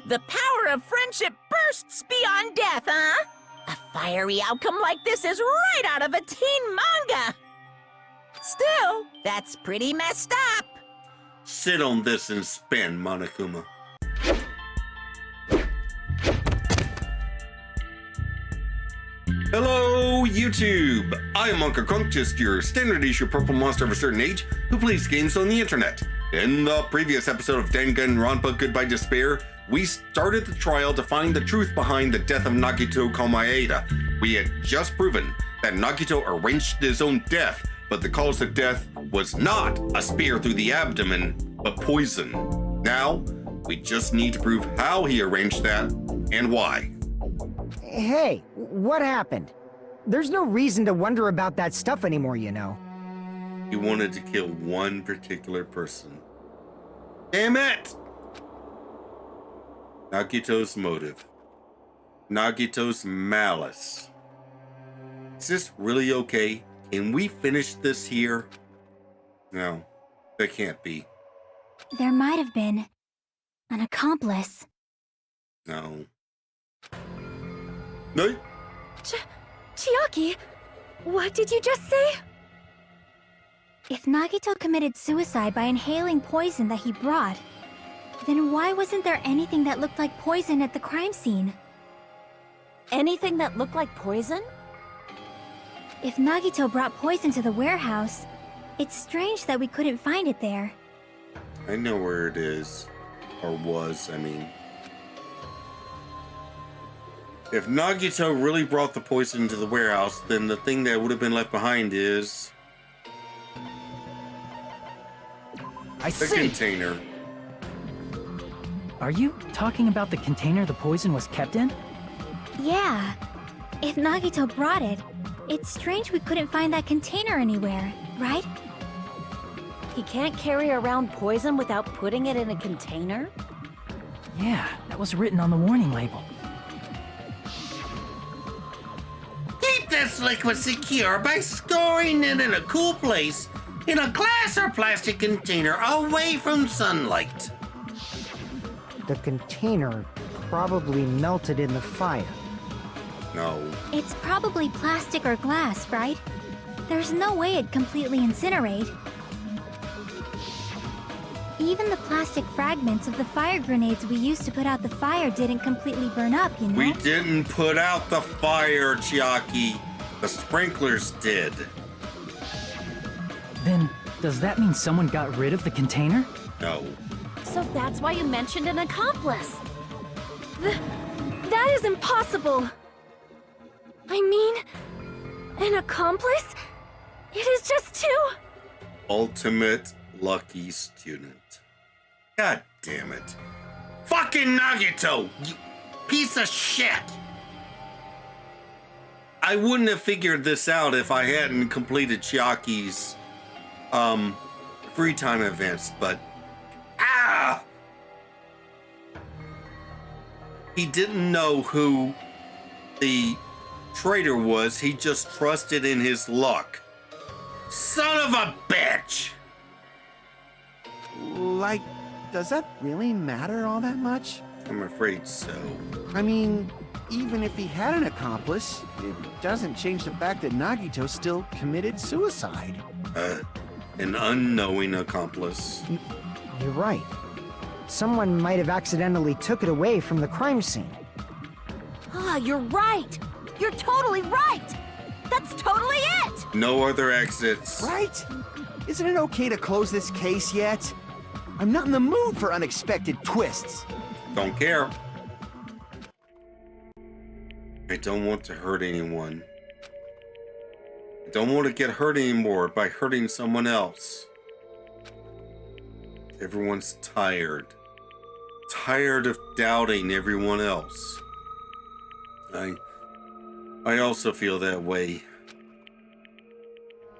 The power of friendship bursts beyond death, huh? A fiery outcome like this is right out of a teen manga! Still, that's pretty messed up. Sit on this and spin, Monokuma. Hello, YouTube! I am Unca Crunk, just your standard issue purple monster of a certain age who plays games on the internet. In the previous episode of Danganronpa Goodbye Despair, we started the trial to find the truth behind the death of Nagito Komaeda. We had just proven that Nagito arranged his own death, but the cause of death was not a spear through the abdomen, but poison. Now, we just need to prove how he arranged that and why. Hey, what happened? There's no reason to wonder about that stuff anymore, you know. He wanted to kill one particular person. Damn it! Nagito's motive. Nagito's malice. Is this really okay? Can we finish this here? No, that can't be. There might have been an accomplice. No. No? Chiaki, what did you just say? If Nagito committed suicide by inhaling poison that he brought, then why wasn't there anything that looked like poison at the crime scene? Anything that looked like poison? If Nagito brought poison to the warehouse, it's strange that we couldn't find it there. I know where it is. Or was, I mean. If Nagito really brought the poison to the warehouse, then the thing that would have been left behind is... the container. Are you talking about the container the poison was kept in? Yeah. If Nagito brought it, it's strange we couldn't find that container anywhere, right? He can't carry around poison without putting it in a container? Yeah, that was written on the warning label. Keep this liquid secure by storing it in a cool place in a glass or plastic container away from sunlight. The container probably melted in the fire. No. It's probably plastic or glass, right? There's no way it'd completely incinerate. Even the plastic fragments of the fire grenades we used to put out the fire didn't completely burn up, you know? We didn't put out the fire, Chiaki. The sprinklers did. Then, does that mean someone got rid of the container? No. So that's why you mentioned an accomplice. That is impossible. I mean, an accomplice? It is just too... Ultimate lucky student. God damn it. Fucking Nagito! You piece of shit! I wouldn't have figured this out if I hadn't completed Chiaki's free time events, but he didn't know who the traitor was. He just trusted in his luck. Son of a bitch! Like, does that really matter all that much? I'm afraid so. I mean, even if he had an accomplice, it doesn't change the fact that Nagito still committed suicide. An unknowing accomplice. You're right. Someone might have accidentally took it away from the crime scene. Ah, you're right. You're totally right. That's totally it. No other exits. Right? Isn't it okay to close this case yet? I'm not in the mood for unexpected twists. Don't care. I don't want to hurt anyone. I don't want to get hurt anymore by hurting someone else. Everyone's tired. Tired of doubting everyone else. I also feel that way.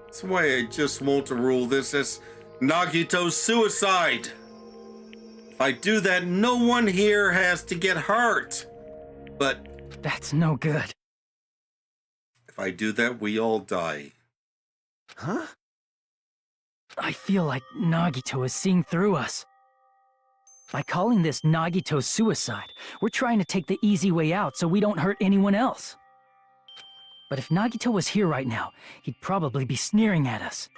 That's why I just want to rule this as Nagito's suicide. If I do that, no one here has to get hurt. But That's no good. if I do that, we all die. Huh? I feel like Nagito is seeing through us. By calling this Nagito's suicide, we're trying to take the easy way out so we don't hurt anyone else. But if Nagito was here right now, he'd probably be sneering at us.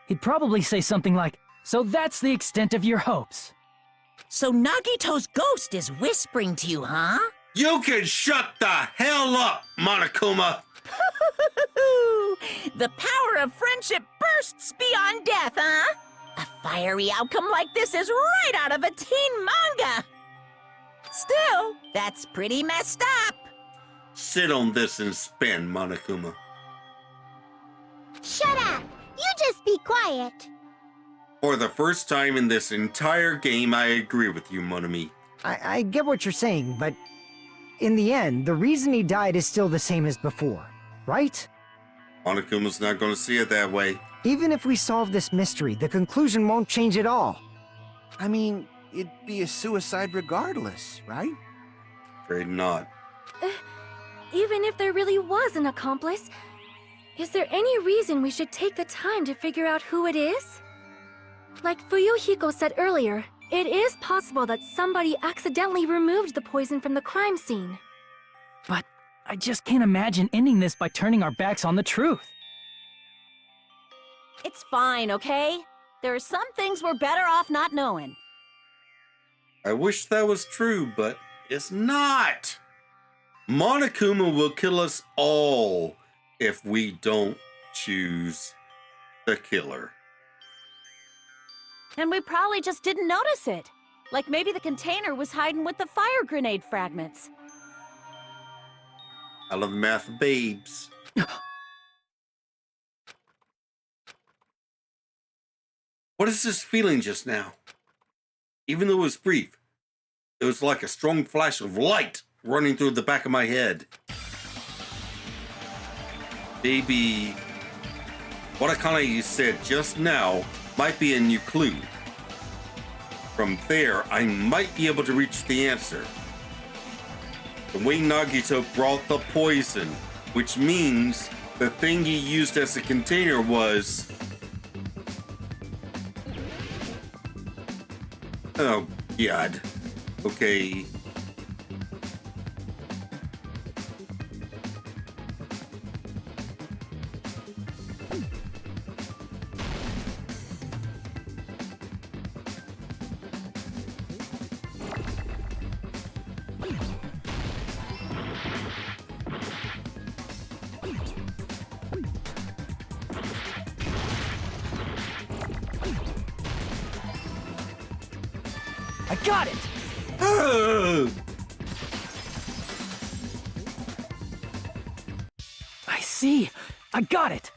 He'd probably say something like, "So that's the extent of your hopes." So Nagito's ghost is whispering to you, huh? You can shut the hell up, Monokuma! The power of friendship bursts beyond death, huh? A fiery outcome like this is right out of a teen manga! Still, that's pretty messed up. Sit on this and spin, Monokuma. Shut up! You just be quiet. For the first time in this entire game, I agree with you, Monami. I get what you're saying, but in the end, the reason he died is still the same as before, right? Monokuma's not going to see it that way. Even if we solve this mystery, the conclusion won't change at all. I mean, it'd be a suicide regardless, right? Afraid not. Even if there really was an accomplice, is there any reason we should take the time to figure out who it is? Like Fuyuhiko said earlier, it is possible that somebody accidentally removed the poison from the crime scene. But I just can't imagine ending this by turning our backs on the truth. It's fine, okay? There are some things we're better off not knowing. I wish that was true, but it's not. Monokuma will kill us all if we don't choose the killer. And we probably just didn't notice it. Like maybe the container was hiding with the fire grenade fragments. I love the math of babes. What is this feeling just now? Even though it was brief, it was like a strong flash of light running through the back of my head. Maybe what Akane said just now might be a new clue. From there, I might be able to reach the answer. The way Nagito brought the poison, which means the thing he used as a container was... Oh, God. Okay. I got it! I see! I got it!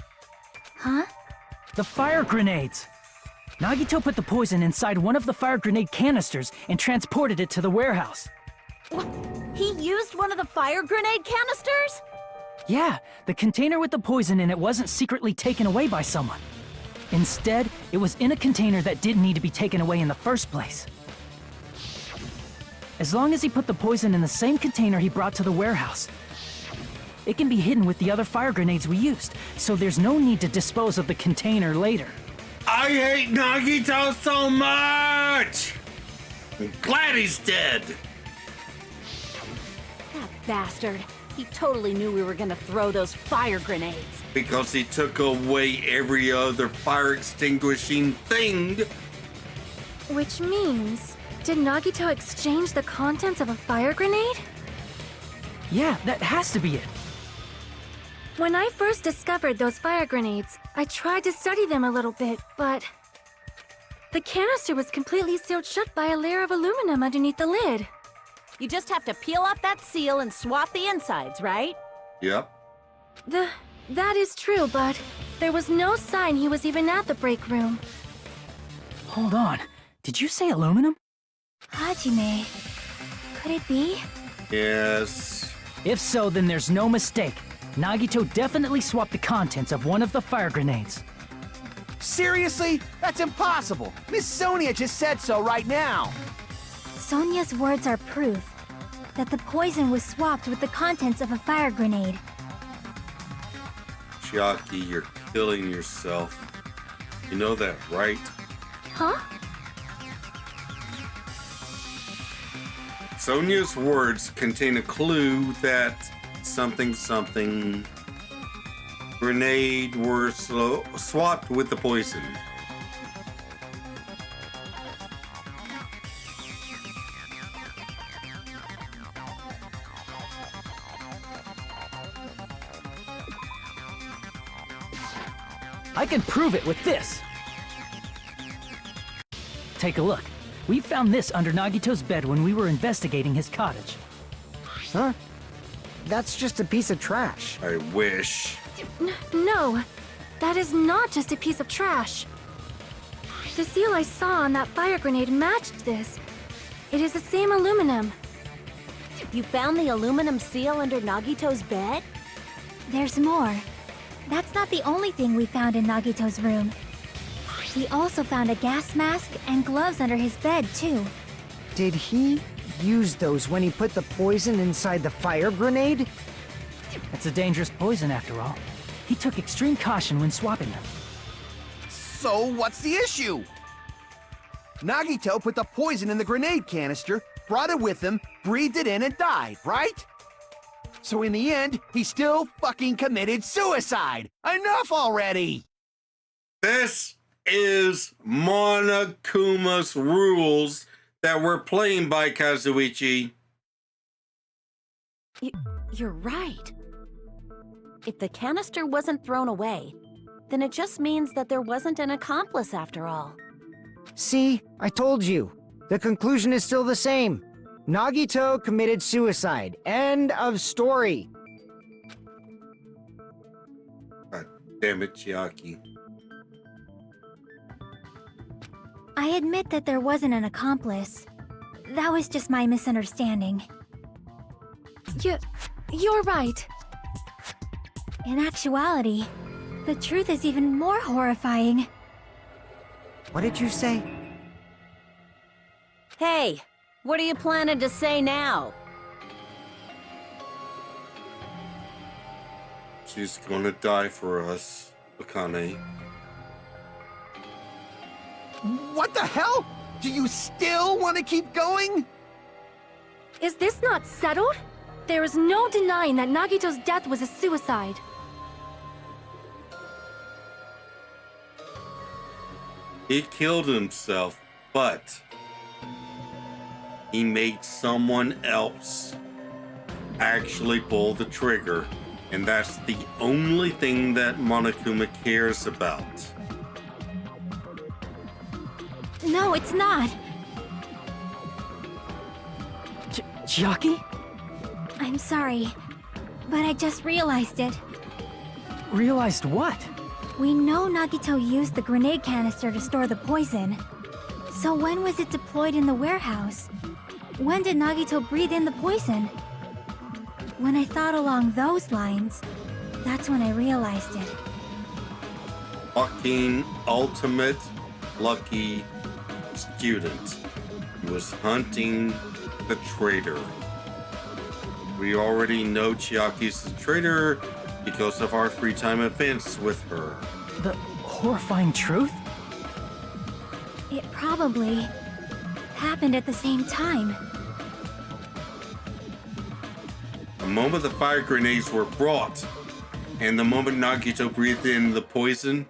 Huh? The fire grenades! Nagito put the poison inside one of the fire grenade canisters and transported it to the warehouse. What? He used one of the fire grenade canisters? Yeah, the container with the poison in it wasn't secretly taken away by someone. Instead, it was in a container that didn't need to be taken away in the first place. As long as he put the poison in the same container he brought to the warehouse, it can be hidden with the other fire grenades we used, so there's no need to dispose of the container later. I hate Nagito so much! I'm glad he's dead. That bastard. He totally knew we were gonna throw those fire grenades. Because he took away every other fire extinguishing thing. Which means, did Nagito exchange the contents of a fire grenade? Yeah, that has to be it. When I first discovered those fire grenades, I tried to study them a little bit, but the canister was completely sealed shut by a layer of aluminum underneath the lid. You just have to peel off that seal and swap the insides, right? Yep. That is true, but there was no sign he was even at the break room. Hold on, did you say aluminum? Hajime, could it be? Yes. If so, then there's no mistake. Nagito definitely swapped the contents of one of the fire grenades. Seriously? That's impossible! Miss Sonia just said so right now! Sonia's words are proof that the poison was swapped with the contents of a fire grenade. Chiaki, you're killing yourself. You know that, right? Huh? Sonia's words contain a clue that something grenade were swapped with the poison. I can prove it with this. Take a look. We found this under Nagito's bed when we were investigating his cottage. Huh? That's just a piece of trash. I wish. No, that is not just a piece of trash. The seal I saw on that fire grenade matched this. It is the same aluminum. You found the aluminum seal under Nagito's bed? There's more. That's not the only thing we found in Nagito's room. We also found a gas mask and gloves under his bed, too. Did he use those when he put the poison inside the fire grenade? It's a dangerous poison after all. He took extreme caution when swapping them. So what's the issue? Nagito put the poison in the grenade canister, brought it with him, breathed it in, and died, right? So in the end, he still fucking committed suicide! Enough already! This is Monokuma's rules that we're playing by, Kazuichi. You're right. If the canister wasn't thrown away, then it just means that there wasn't an accomplice after all. See, I told you. The conclusion is still the same. Nagito committed suicide. End of story. God damn it, Chiaki. I admit that there wasn't an accomplice. That was just my misunderstanding. You're right. In actuality, the truth is even more horrifying. What did you say? Hey, what are you planning to say now? She's gonna die for us, Akane. What the hell? Do you still want to keep going? Is this not settled? There is no denying that Nagito's death was a suicide. He killed himself, but he made someone else actually pull the trigger, and that's the only thing that Monokuma cares about. No, it's not. Chiaki? I'm sorry, but I just realized it. Realized what? We know Nagito used the grenade canister to store the poison. So when was it deployed in the warehouse? When did Nagito breathe in the poison? When I thought along those lines, that's when I realized it. Fucking ultimate lucky student. He was hunting the traitor. We already know Chiaki's the traitor because of our free time events with her. The horrifying truth? It probably happened at the same time. The moment the fire grenades were brought and the moment Nagito breathed in the poison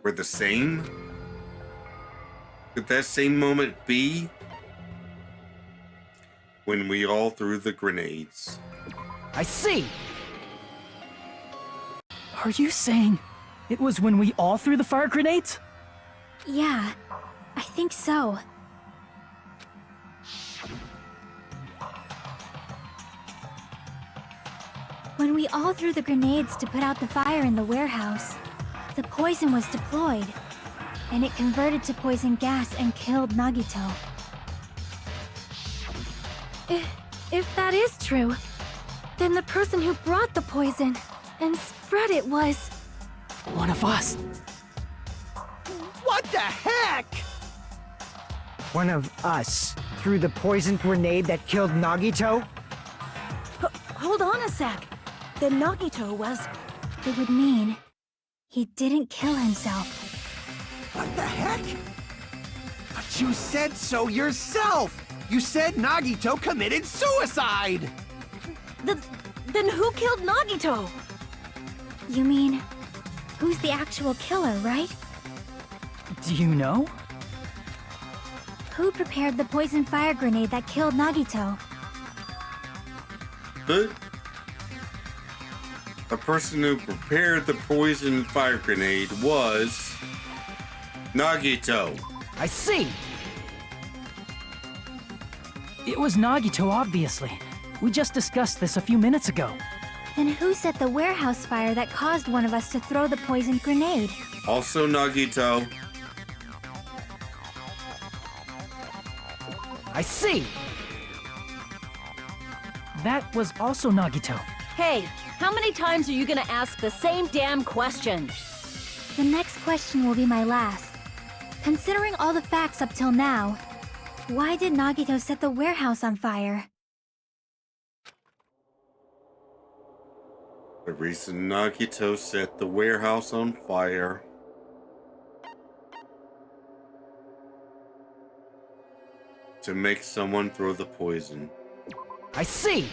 were the same? Could that same moment be when we all threw the grenades? I see! Are you saying it was when we all threw the fire grenades? Yeah, I think so. When we all threw the grenades to put out the fire in the warehouse, the poison was deployed, and it converted to poison gas and killed Nagito. If that is true, then the person who brought the poison and spread it was... One of us. What the heck? One of us threw the poison grenade that killed Nagito? Hold on a sec. Then Nagito was... It would mean he didn't kill himself. What the heck? But you said so yourself! You said Nagito committed suicide! Then who killed Nagito? You mean, who's the actual killer, right? Do you know? Who prepared the poison fire grenade that killed Nagito? The person who prepared the poison fire grenade was Nagito. I see! It was Nagito, obviously. We just discussed this a few minutes ago. Then who set the warehouse fire that caused one of us to throw the poison grenade? Also Nagito. I see! That was also Nagito. Hey, how many times are you gonna ask the same damn question? The next question will be my last. Considering all the facts up till now, why did Nagito set the warehouse on fire? The reason Nagito set the warehouse on fire to make someone throw the poison. I see!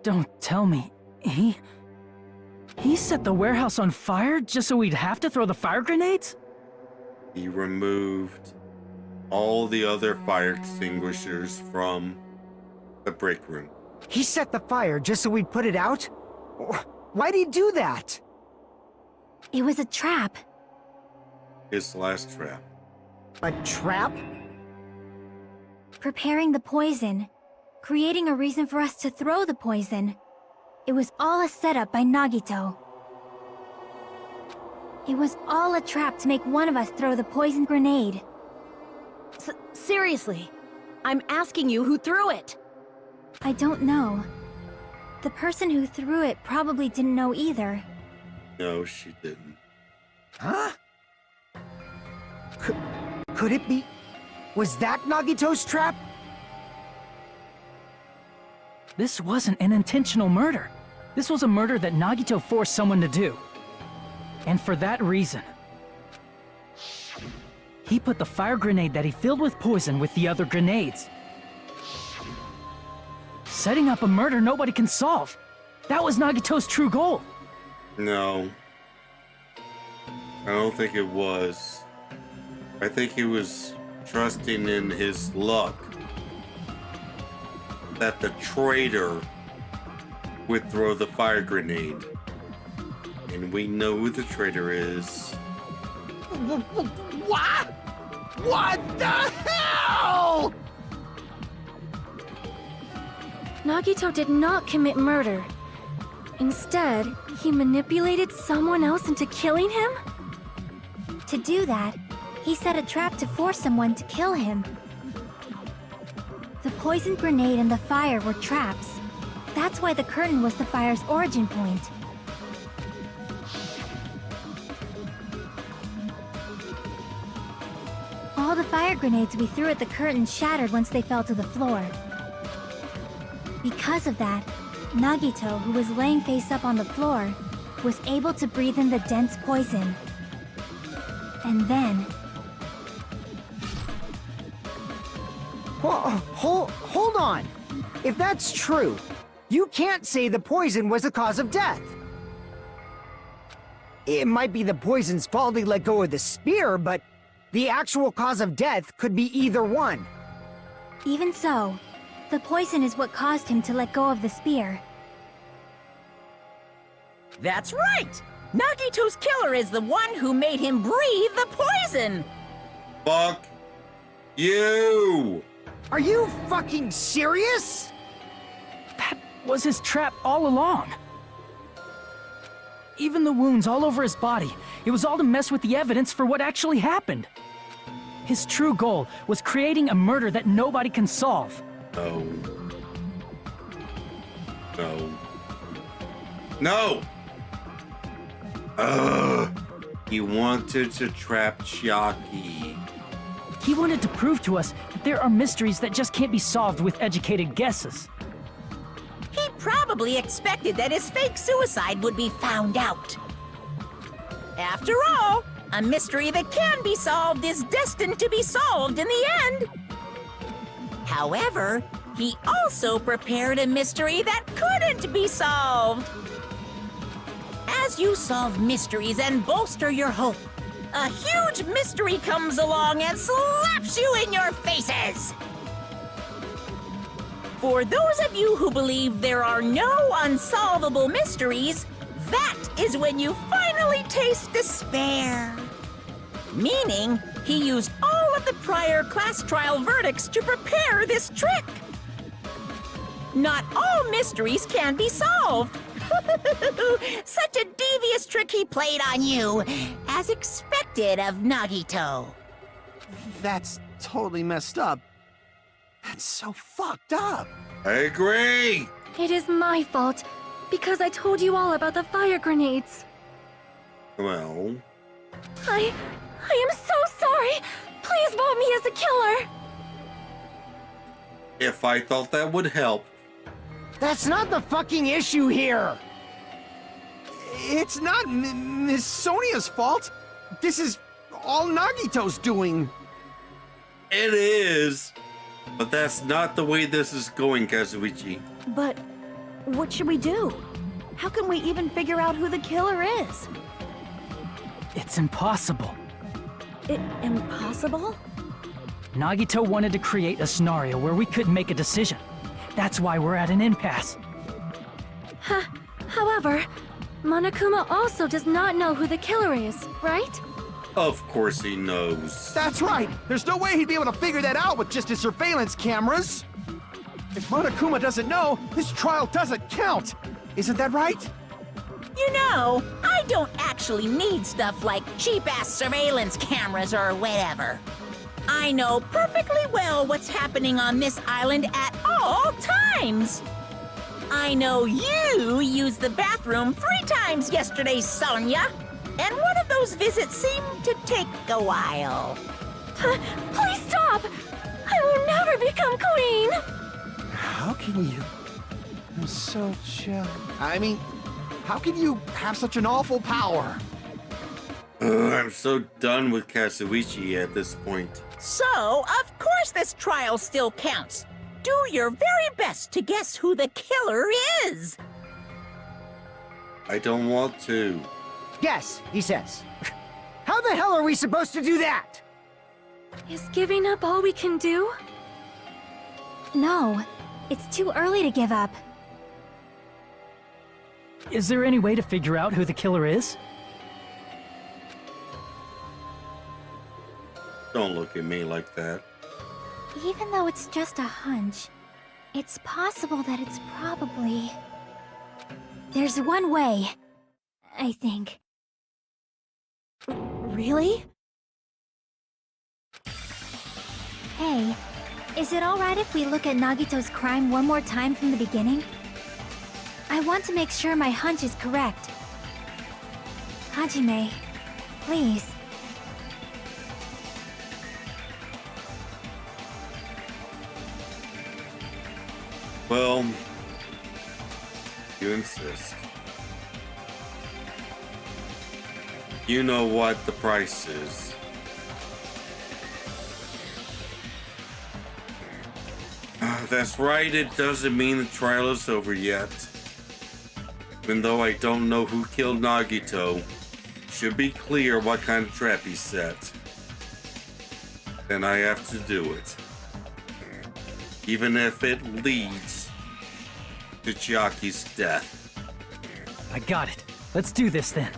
Don't tell me. He set the warehouse on fire just so we'd have to throw the fire grenades? He removed all the other fire extinguishers from the break room. He set the fire just so we'd put it out? Why'd he do that? It was a trap. His last trap. A trap? Preparing the poison. Creating a reason for us to throw the poison. It was all a setup by Nagito. It was all a trap to make one of us throw the poison grenade. Seriously, I'm asking you who threw it. I don't know. The person who threw it probably didn't know either. No, she didn't. Huh? Could it be? Was that Nagito's trap? This wasn't an intentional murder. This was a murder that Nagito forced someone to do. And for that reason, he put the fire grenade that he filled with poison with the other grenades. Setting up a murder nobody can solve. That was Nagito's true goal. No. I don't think it was. I think he was trusting in his luck that the traitor would throw the fire grenade. And we know who the traitor is. What? What the hell? Nagito did not commit murder. Instead, he manipulated someone else into killing him? To do that, he set a trap to force someone to kill him. The poison grenade and the fire were traps. That's why the curtain was the fire's origin point. All the fire grenades we threw at the curtain shattered once they fell to the floor. Because of that, Nagito, who was laying face up on the floor, was able to breathe in the dense poison. And then... Hold on! If that's true, you can't say the poison was the cause of death! It might be the poison's fault he let go of the spear, but the actual cause of death could be either one. Even so, the poison is what caused him to let go of the spear. That's right! Nagito's killer is the one who made him breathe the poison! Fuck you! Are you fucking serious? That was his trap all along. Even the wounds all over his body, it was all to mess with the evidence for what actually happened. His true goal was creating a murder that nobody can solve. No. No. No! He wanted to trap Chiaki. He wanted to prove to us that there are mysteries that just can't be solved with educated guesses. He probably expected that his fake suicide would be found out. After all, A mystery that can be solved is destined to be solved in the end. However, he also prepared a mystery that couldn't be solved. As you solve mysteries and bolster your hope, a huge mystery comes along and slaps you in your faces. For those of you who believe there are no unsolvable mysteries, that is when you finally taste despair. Meaning, he used all of the prior class trial verdicts to prepare this trick. Not all mysteries can be solved. Such a devious trick he played on you, as expected of Nagito. That's totally messed up. That's so fucked up. I agree! It is my fault, because I told you all about the fire grenades. Well, I am so sorry. Please vote me as the killer. if I thought that would help. That's not the fucking issue here! It's not Miss Sonia's fault. This is all Nagito's doing. It is, but that's not the way this is going, Kazuichi. But what should we do? How can we even figure out who the killer is? It's impossible. Impossible? Nagito wanted to create a scenario where we couldn't make a decision. That's why we're at an impasse. However, Monokuma also does not know who the killer is, right? Of course he knows. That's right. There's no way he'd be able to figure that out with just his surveillance cameras. If Monokuma doesn't know, this trial doesn't count. Isn't that right? You know, I don't actually need stuff like cheap-ass surveillance cameras or whatever. I know perfectly well what's happening on this island at all times. I know you used the bathroom 3 times yesterday, Sonia. And one of those visits seemed to take a while. Please stop! I will never become queen! How can you? I'm so chill. I mean, how can you have such an awful power? I'm so done with Kazuichi at this point. So, of course this trial still counts. Do your very best to guess who the killer is. I don't want to. Yes, he says. How the hell are we supposed to do that? Is giving up all we can do? No, it's too early to give up. Is there any way to figure out who the killer is? Don't look at me like that. Even though it's just a hunch, it's possible that it's probably... There's one way, I think. Really? Hey, is it alright if we look at Nagito's crime one more time from the beginning? I want to make sure my hunch is correct. Hajime, please. Well, you insist. You know what the price is. That's right, it doesn't mean the trial is over yet. Even though I don't know who killed Nagito, it should be clear what kind of trap he set. Then I have to do it. Even if it leads to Chiaki's death. I got it. Let's do this then.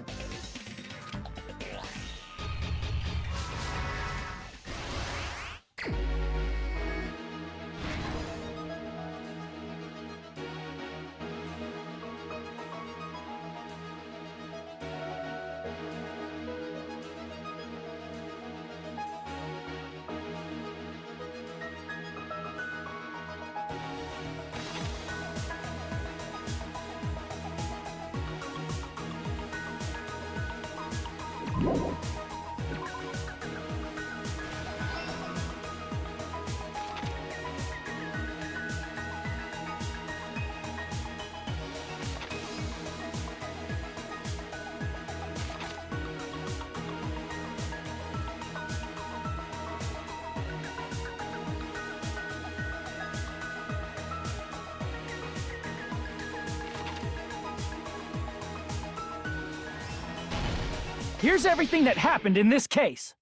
Here's everything that happened in this case.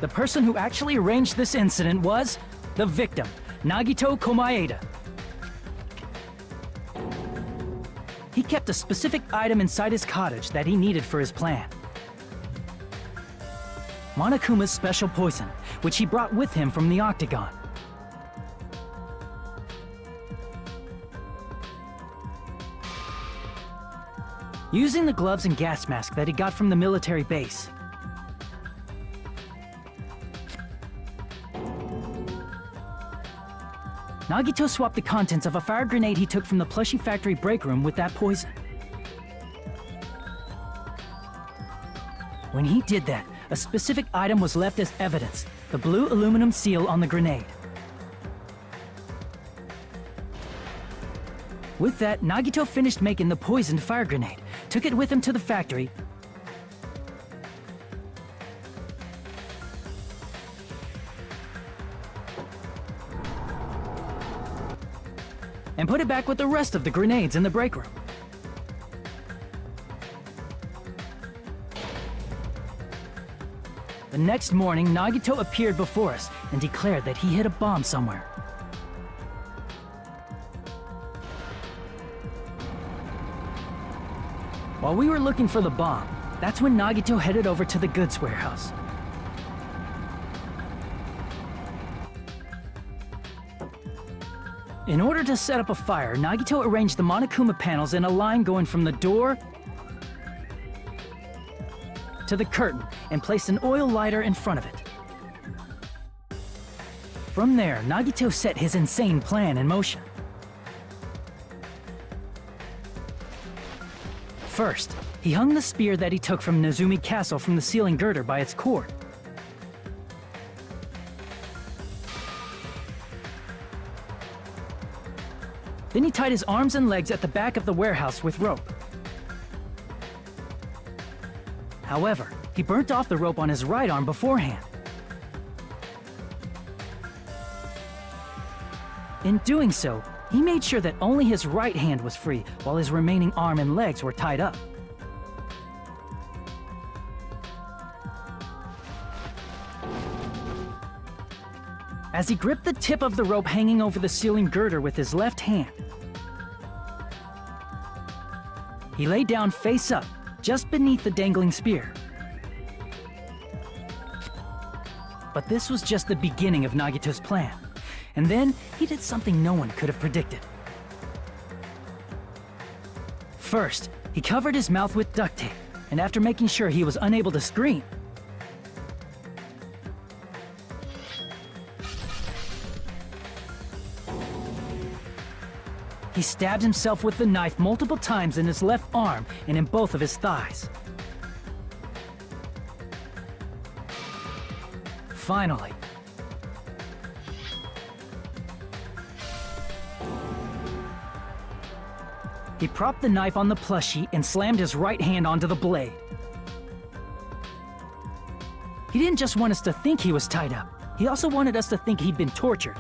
The person who actually arranged this incident was the victim, Nagito Komaeda. He kept a specific item inside his cottage that he needed for his plan. Monokuma's special poison, which he brought with him from the Octagon. Using the gloves and gas mask that he got from the military base, Nagito swapped the contents of a fire grenade he took from the plushie factory break room with that poison. When he did that, a specific item was left as evidence, the blue aluminum seal on the grenade. With that, Nagito finished making the poisoned fire grenade, took it with him to the factory, and put it back with the rest of the grenades in the break room. The next morning, Nagito appeared before us and declared that he hid a bomb somewhere. While we were looking for the bomb, that's when Nagito headed over to the goods warehouse. In order to set up a fire, Nagito arranged the Monokuma panels in a line going from the door to the curtain and placed an oil lighter in front of it. From there, Nagito set his insane plan in motion. First, he hung the spear that he took from Nezumi Castle from the ceiling girder by its cord. Then he tied his arms and legs at the back of the warehouse with rope. However, he burnt off the rope on his right arm beforehand. In doing so, he made sure that only his right hand was free while his remaining arm and legs were tied up. As he gripped the tip of the rope hanging over the ceiling girder with his left hand, he lay down face up, just beneath the dangling spear. But this was just the beginning of Nagito's plan. And then, he did something no one could have predicted. First, he covered his mouth with duct tape, and after making sure he was unable to scream, he stabbed himself with the knife multiple times in his left arm and in both of his thighs. Finally, he propped the knife on the plushie and slammed his right hand onto the blade. He didn't just want us to think he was tied up, he also wanted us to think he'd been tortured.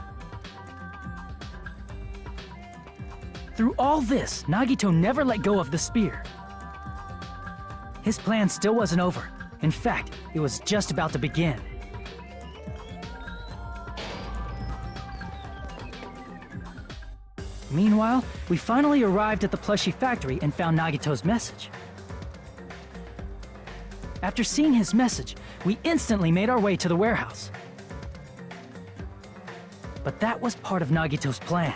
Through all this, Nagito never let go of the spear. His plan still wasn't over. In fact, it was just about to begin. Meanwhile, we finally arrived at the plushie factory and found Nagito's message. After seeing his message, we instantly made our way to the warehouse. But that was part of Nagito's plan.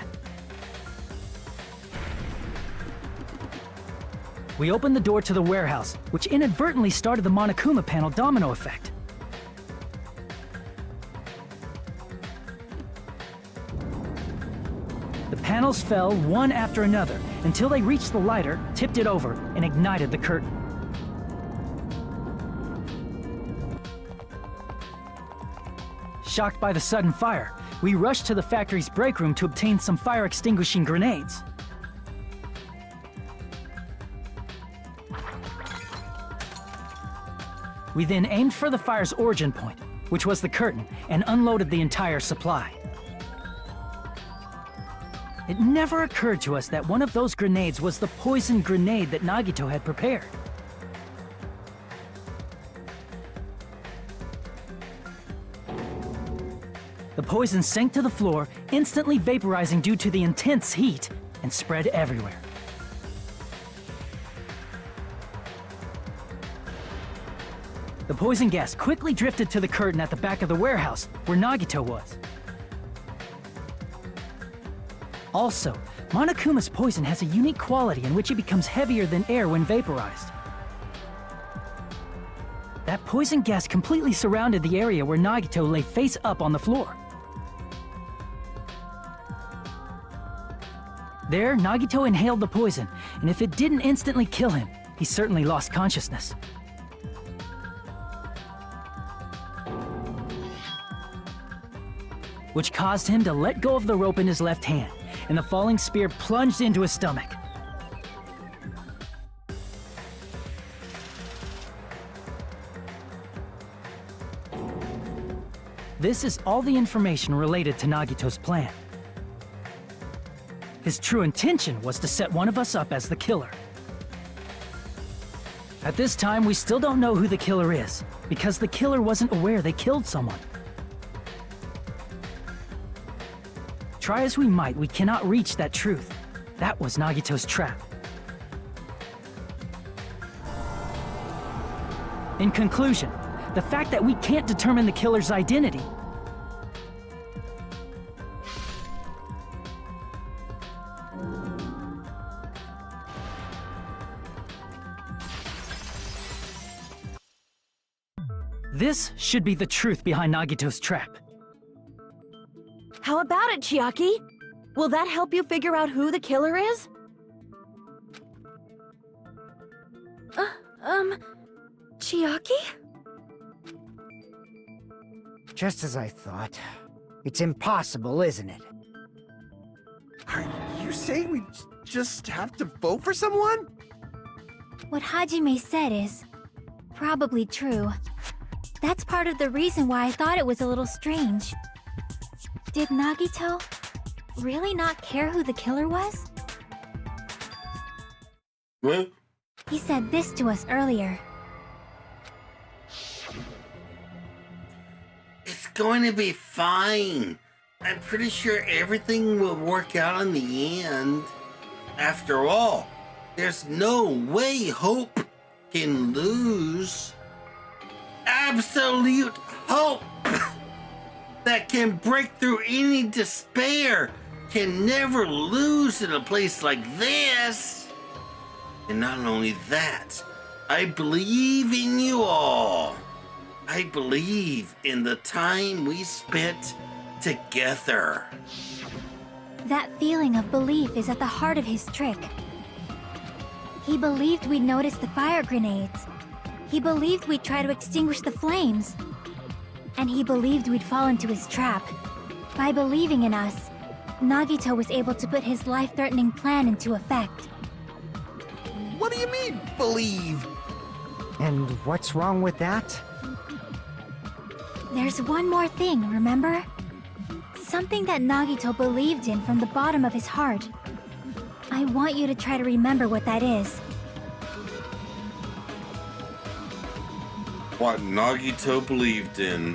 We opened the door to the warehouse, which inadvertently started the Monokuma panel domino effect. The panels fell one after another until they reached the lighter, tipped it over, and ignited the curtain. Shocked by the sudden fire, we rushed to the factory's break room to obtain some fire-extinguishing grenades. We then aimed for the fire's origin point, which was the curtain, and unloaded the entire supply. It never occurred to us that one of those grenades was the poison grenade that Nagito had prepared. The poison sank to the floor, instantly vaporizing due to the intense heat, and spread everywhere. The poison gas quickly drifted to the curtain at the back of the warehouse, where Nagito was. Also, Monokuma's poison has a unique quality in which it becomes heavier than air when vaporized. That poison gas completely surrounded the area where Nagito lay face up on the floor. There, Nagito inhaled the poison, and if it didn't instantly kill him, he certainly lost consciousness. Which caused him to let go of the rope in his left hand, and the falling spear plunged into his stomach. This is all the information related to Nagito's plan. His true intention was to set one of us up as the killer. At this time, we still don't know who the killer is, because the killer wasn't aware they killed someone. Try as we might, we cannot reach that truth. That was Nagito's trap. In conclusion, the fact that we can't determine the killer's identity This should be the truth behind Nagito's trap. How about it, Chiaki? Will that help you figure out who the killer is? Chiaki? Just as I thought. It's impossible, isn't it? Are you saying we just have to vote for someone? What Hajime said is probably true. That's part of the reason why I thought it was a little strange. Did Nagito really not care who the killer was? Well, He said this to us earlier. It's going to be fine. I'm pretty sure everything will work out in the end. After all, there's no way hope can lose. Absolute hope that can break through any despair can never lose in a place like this. And not only that, I believe in you all. I believe in the time we spent together. That feeling of belief is at the heart of his trick. He believed we'd notice the fire grenades. He believed we'd try to extinguish the flames. And he believed we'd fall into his trap. By believing in us, Nagito was able to put his life-threatening plan into effect. What do you mean, believe? And what's wrong with that? There's one more thing, remember? Something that Nagito believed in from the bottom of his heart. I want you to try to remember what that is. what Nagito believed in.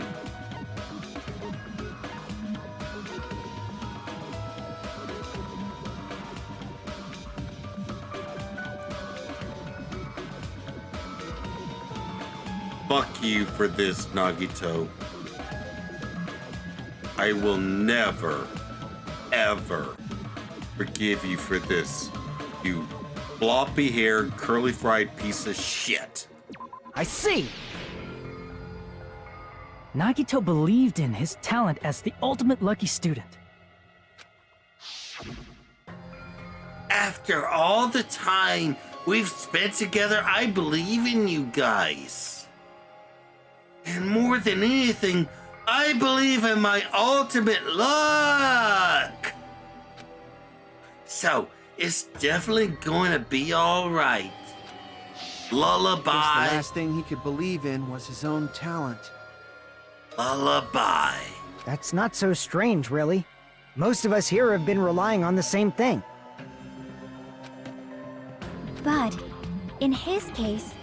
Fuck you for this, Nagito. I will never, ever forgive you for this, you floppy-haired, curly-fried piece of shit. I see! Nagito believed in his talent as the ultimate lucky student. After all the time we've spent together, I believe in you guys. And more than anything, I believe in my ultimate luck. So, it's definitely going to be all right. Lullaby. Guess the last thing he could believe in was his own talent. Lullaby. That's not so strange, really. Most of us here have been relying on the same thing. But, in his case,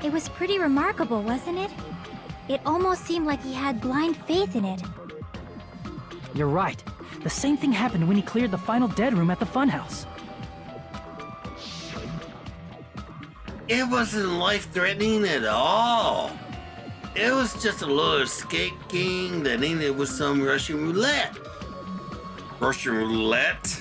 it was pretty remarkable, wasn't it? It almost seemed like he had blind faith in it. You're right. The same thing happened when he cleared the final dead room at the funhouse. It wasn't life-threatening at all. It was just a little escape game that ended with some Russian roulette. Russian roulette?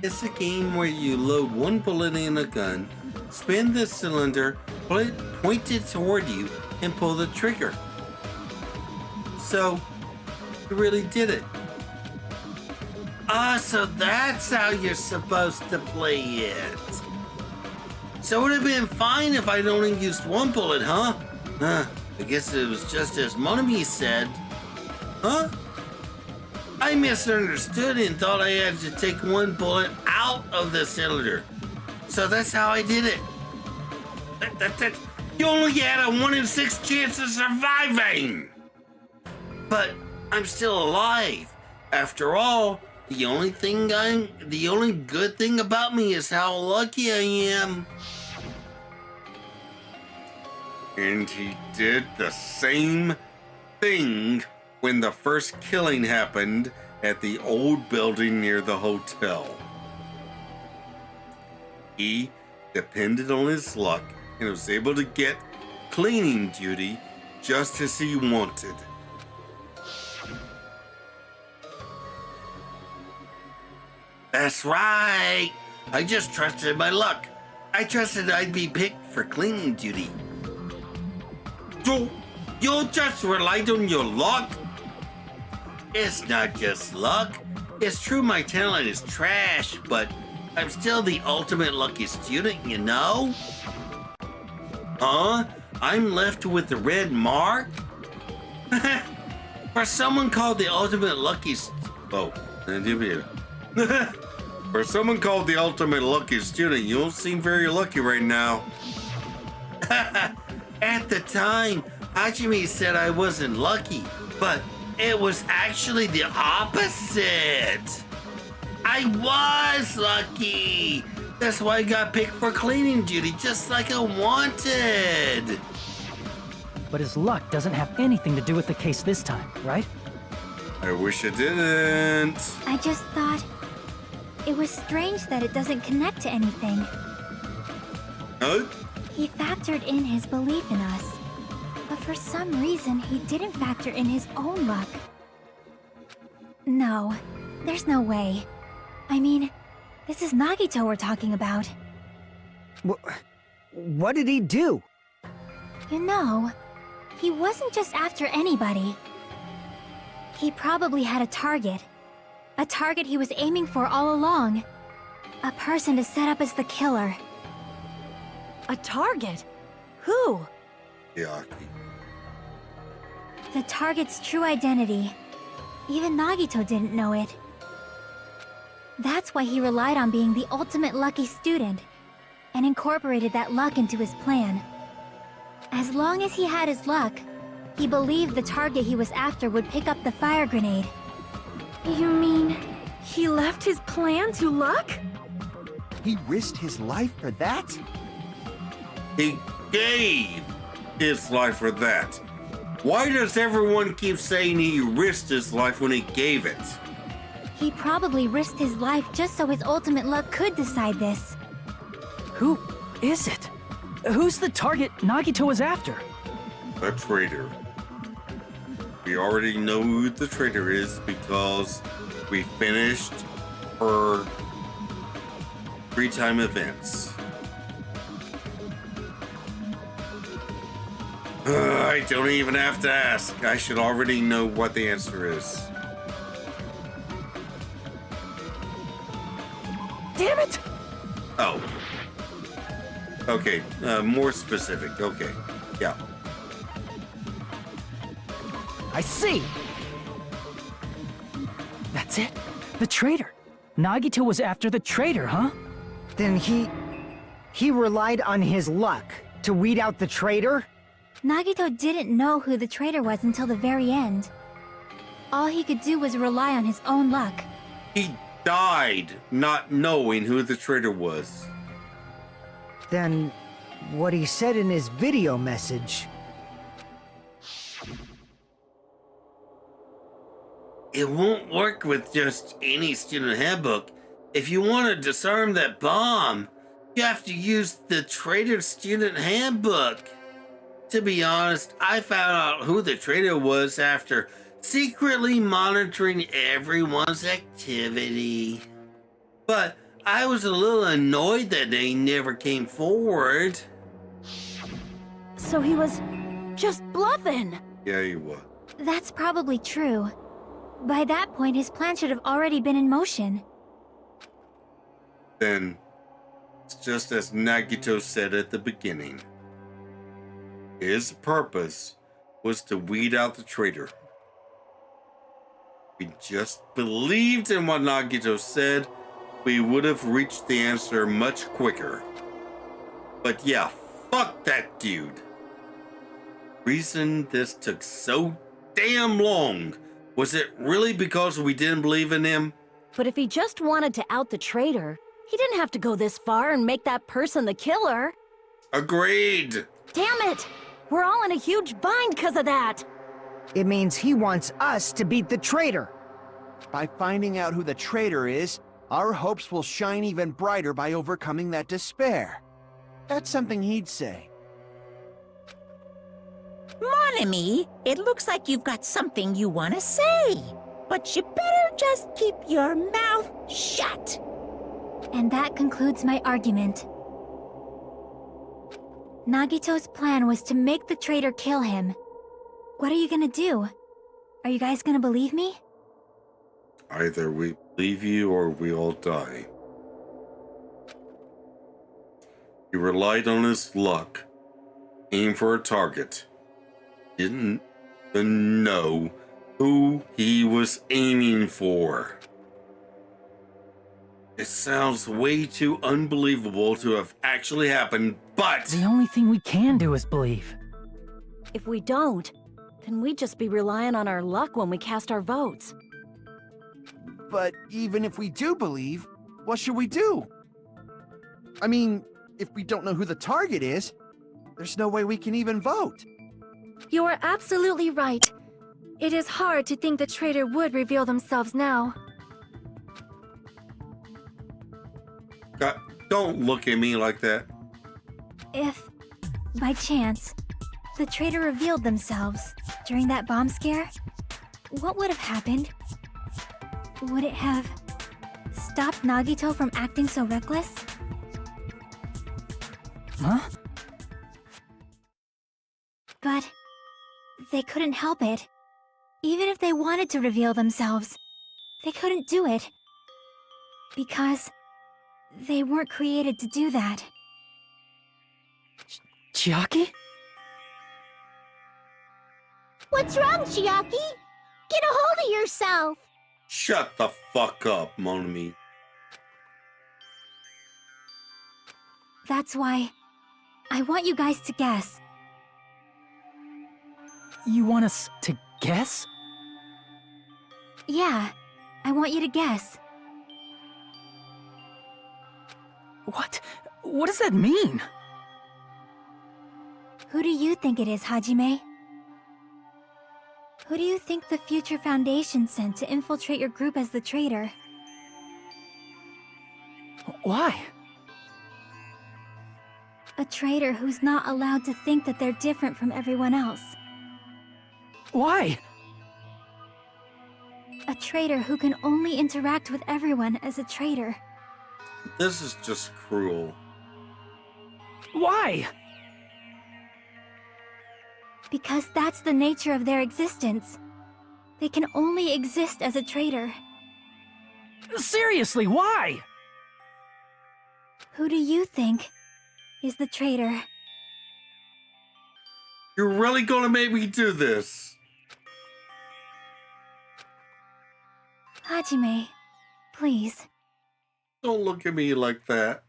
It's a game where you load one bullet in a gun, spin the cylinder, point it toward you, and pull the trigger. So, you really did it. Ah, so that's how you're supposed to play it. So it would have been fine if I'd only used one bullet, huh? I guess it was just as Monokuma said. Huh? I misunderstood and thought I had to take one bullet out of the cylinder. So that's how I did it. You only had a 1 in 6 chance of surviving. But I'm still alive. After all, the only good thing about me is how lucky I am. And he did the same thing when the first killing happened at the old building near the hotel. He depended on his luck and was able to get cleaning duty just as he wanted. That's right. I just trusted my luck. I trusted I'd be picked for cleaning duty. So, you just relied on your luck? It's not just luck. It's true my talent is trash, but I'm still the ultimate lucky student, you know? Huh? I'm left with the red mark? For someone called the ultimate lucky For someone called the ultimate lucky student, you don't seem very lucky right now. At the time, Hajime said I wasn't lucky, but it was actually the opposite. I was lucky. That's why I got picked for cleaning duty, just like I wanted. But his luck doesn't have anything to do with the case this time, right? I wish it didn't. I just thought it was strange that it doesn't connect to anything. Huh? He factored in his belief in us, but for some reason he didn't factor in his own luck. No, there's no way. I mean, this is Nagito we're talking about. What did he do? You know, he wasn't just after anybody. He probably had a target. A target he was aiming for all along. A person to set up as the killer. A target? Who? Yaki. The target's true identity. Even Nagito didn't know it. That's why he relied on being the ultimate lucky student, and incorporated that luck into his plan. As long as he had his luck, he believed the target he was after would pick up the fire grenade. You mean he left his plan to luck? He risked his life for that? He gave his life for that. Why does everyone keep saying he risked his life when he gave it? He probably risked his life just so his ultimate luck could decide this. Who is it? Who's the target Nagito was after? The traitor. We already know who the traitor is because we finished her free-time events. I don't even have to ask. I should already know what the answer is. Damn it! Oh. Okay, more specific. Okay, yeah. I see! That's it? The traitor. Nagito was after the traitor, huh? Then he relied on his luck to weed out the traitor? Nagito didn't know who the traitor was until the very end. All he could do was rely on his own luck. He died not knowing who the traitor was. Then what he said in his video message. it won't work with just any student handbook. If you want to disarm that bomb, you have to use the traitor student handbook. To be honest, I found out who the traitor was after secretly monitoring everyone's activity. But I was a little annoyed that they never came forward. So he was just bluffing. Yeah, he was. That's probably true. By that point, his plan should have already been in motion. Then, it's just as Nagito said at the beginning. His purpose was to weed out the traitor. We just believed in what Nagito said, we would have reached the answer much quicker. But yeah, fuck that dude. Reason this took so damn long, was it really because we didn't believe in him? But if he just wanted to out the traitor, he didn't have to go this far and make that person the killer. Agreed. Damn it! We're all in a huge bind because of that! It means he wants us to beat the traitor. By finding out who the traitor is, our hopes will shine even brighter by overcoming that despair. That's something he'd say. Mon ami, it looks like you've got something you want to say. But you better just keep your mouth shut. And that concludes my argument. Nagito's plan was to make the traitor kill him. What are you gonna do? Are you guys gonna believe me? Either we believe you or we all die. He relied on his luck. Aimed for a target. Didn't even know who he was aiming for. It sounds way too unbelievable to have actually happened, but... The only thing we can do is believe. If we don't, then we'd just be relying on our luck when we cast our votes. But even if we do believe, what should we do? I mean, if we don't know who the target is, there's no way we can even vote. You are absolutely right. It is hard to think the traitor would reveal themselves now. God, don't look at me like that. If, by chance, the traitor revealed themselves during that bomb scare, what would have happened? Would it have stopped Nagito from acting so reckless? Huh? But they couldn't help it. Even if they wanted to reveal themselves, they couldn't do it. Because they weren't created to do that. Chiaki? What's wrong, Chiaki? Get a hold of yourself! Shut the fuck up, mon ami. That's why I want you guys to guess. You want us to guess? Yeah, I want you to guess. What? What does that mean? Who do you think it is, Hajime? Who do you think the future Foundation sent to infiltrate your group as the traitor? Why? A traitor who's not allowed to think that they're different from everyone else. Why? A traitor who can only interact with everyone as a traitor. This is just cruel. Why? Because that's the nature of their existence. They can only exist as a traitor. Seriously, why? Who do you think is the traitor? You're really gonna make me do this? Hajime, please. Don't look at me like that.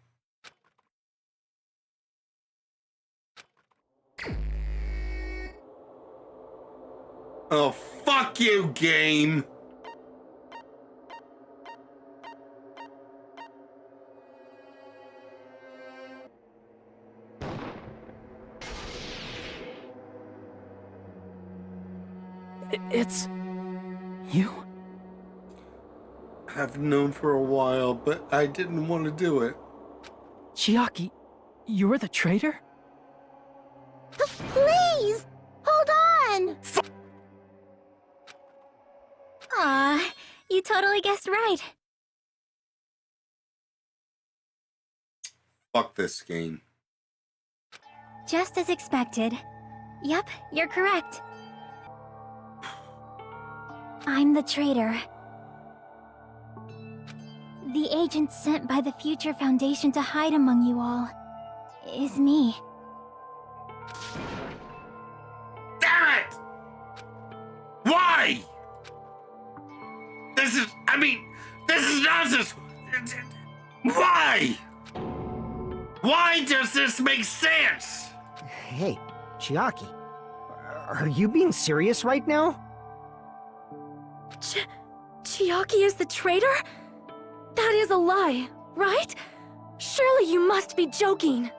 Oh, fuck you, game! It's... you? I've known for a while, but I didn't want to do it. Chiaki, you're the traitor? Please! Hold on! Aw, you totally guessed right. Fuck this game. Just as expected. Yep, you're correct. I'm the traitor. The agent sent by the Future Foundation to hide among you all is me. Damn it! Why? This is nonsense! Why? Why does this make sense? Hey, Chiaki, are you being serious right now? Chiaki is the traitor? That is a lie, right? Surely you must be joking.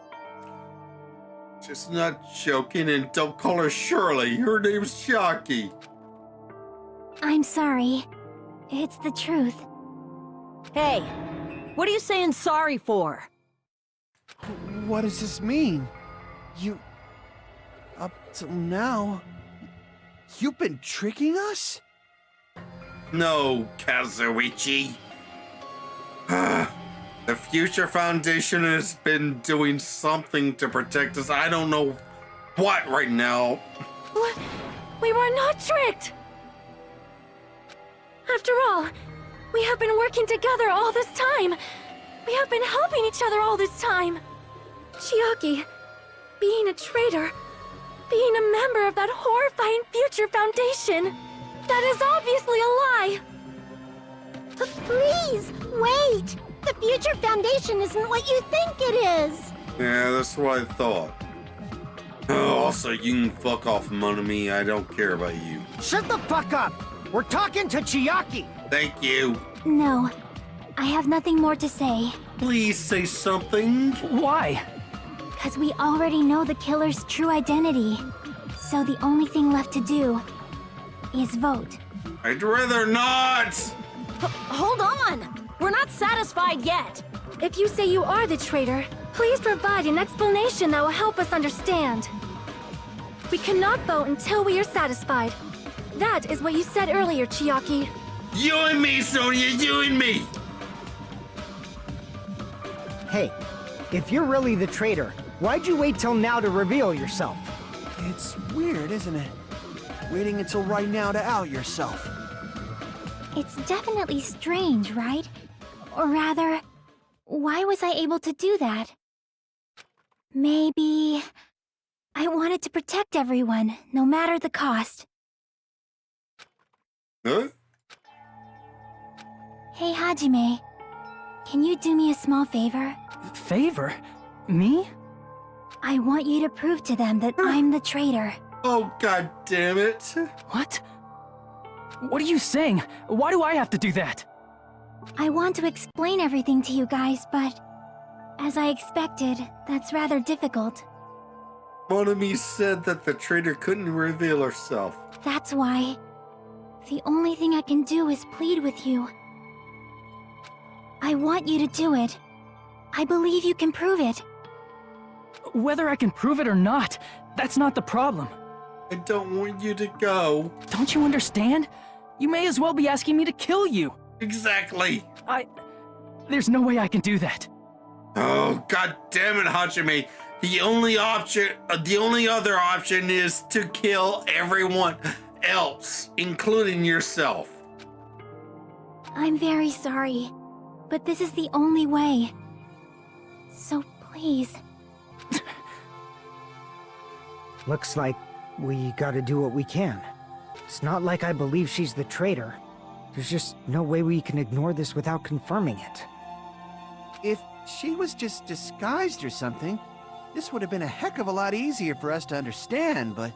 Just not joking, and don't call her Shirley. Her name's Chiaki. I'm sorry. It's the truth. Hey, what are you saying sorry for? What does this mean? You... Up till now... You've been tricking us? No, Kazuichi. The Future Foundation has been doing something to protect us. I don't know what right now. What? We were not tricked! After all, we have been working together all this time. We have been helping each other all this time. Chiaki, being a traitor, being a member of that horrifying Future Foundation, that is obviously a lie. Please, wait! The Future Foundation isn't what you think it is! Yeah, that's what I thought. Oh, also, you can fuck off, Monokuma. I don't care about you. Shut the fuck up! We're talking to Chiaki! Thank you. No, I have nothing more to say. Please say something. Why? Because we already know the killer's true identity. So the only thing left to do is vote. I'd rather not. Hold on! We're not satisfied yet. If you say you are the traitor, please provide an explanation that will help us understand. We cannot vote until we are satisfied. That is what you said earlier, Chiaki. You and me, Sonia, you and me. Hey, if you're really the traitor, why'd you wait till now to reveal yourself? It's weird, isn't it? Waiting until right now to out yourself. It's definitely strange, right? Or rather, why was I able to do that? Maybe... I wanted to protect everyone, no matter the cost. Huh? Hey, Hajime. Can you do me a small favor? Favor? Me? I want you to prove to them that I'm the traitor. Oh, god damn it. What? What are you saying? Why do I have to do that? I want to explain everything to you guys, but... as I expected, that's rather difficult. Monokuma said that the traitor couldn't reveal herself. That's why... the only thing I can do is plead with you. I want you to do it. I believe you can prove it. Whether I can prove it or not, that's not the problem. I don't want you to go. Don't you understand? You may as well be asking me to kill you. Exactly. There's no way I can do that. Oh, god damn it, Hajime. The only other option is to kill everyone else, including yourself. I'm very sorry, but this is the only way. So please. Looks like we gotta do what we can. It's not like I believe she's the traitor. There's just no way we can ignore this without confirming it. If she was just disguised or something, this would have been a heck of a lot easier for us to understand, but...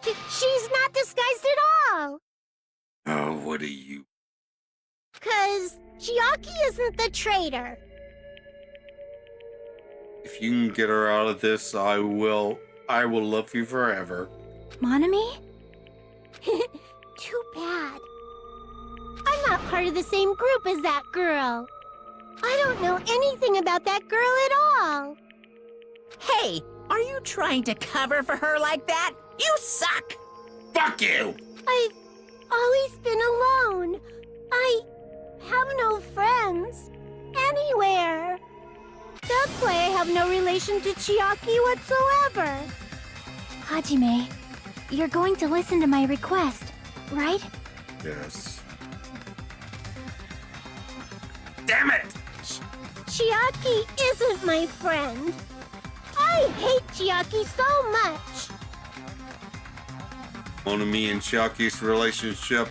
She's not disguised at all! Oh, what are you? 'Cause Chiaki isn't the traitor. If you can get her out of this, I will love you forever. Monami? Too bad. I'm not part of the same group as that girl. I don't know anything about that girl at all. Hey, are you trying to cover for her like that? You suck! Fuck you! I've always been alone. I have no friends anywhere. That's why I have no relation to Chiaki whatsoever. Hajime, you're going to listen to my request, right? Yes. Damn it! Chiaki isn't my friend. I hate Chiaki so much. Monami and Chiaki's relationship.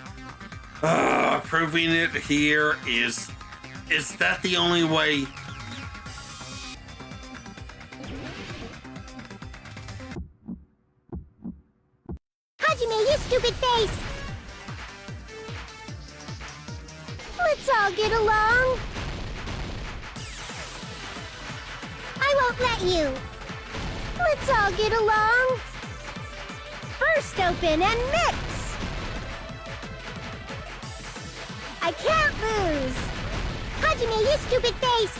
Proving it here is that the only way? Hajime, you stupid face! Let's all get along. I won't let you. Let's all get along. First open and mix. I can't lose. Hajime, you stupid face.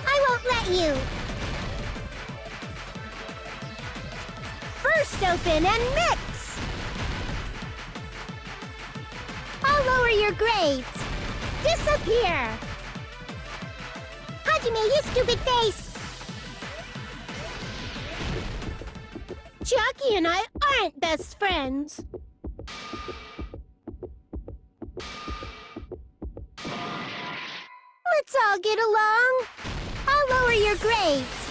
I won't let you. First open and mix. I'll lower your grades. Disappear. Hajime, you stupid face. Chiaki and I aren't best friends. Let's all get along. I'll lower your grades.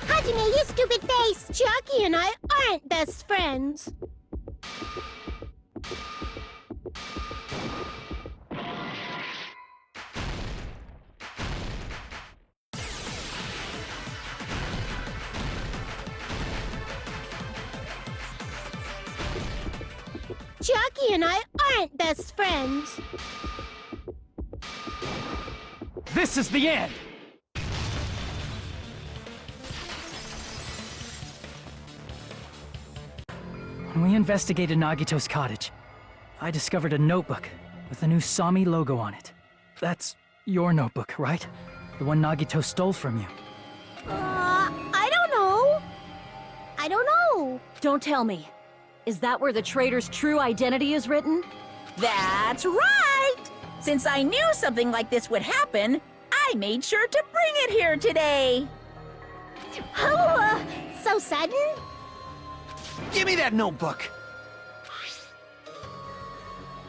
Hajime, you stupid face! Chiaki and I aren't best friends. Chiaki and I aren't best friends. This is the end! When we investigated Nagito's cottage, I discovered a notebook with the new Sami logo on it. That's your notebook, right? The one Nagito stole from you. I don't know. I don't know. Don't tell me. Is that where the traitor's true identity is written? That's right! Since I knew something like this would happen, I made sure to bring it here today. Oh, so sudden? Give me that notebook.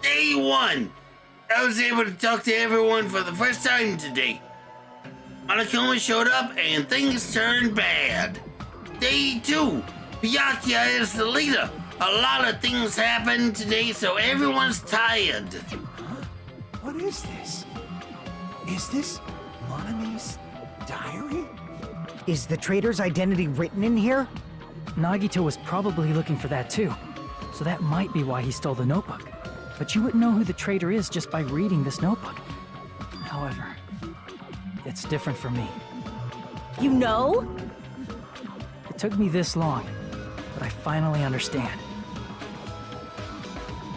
Day one! I was able to talk to everyone for the first time today. Monokuma showed up and things turned bad. Day two! Byakuya is the leader. A lot of things happened today, so everyone's tired. What is this? Is this Monami's diary? Is the traitor's identity written in here? Nagito was probably looking for that too, so that might be why he stole the notebook. But you wouldn't know who the traitor is just by reading this notebook. However, it's different for me. You know? It took me this long, but I finally understand.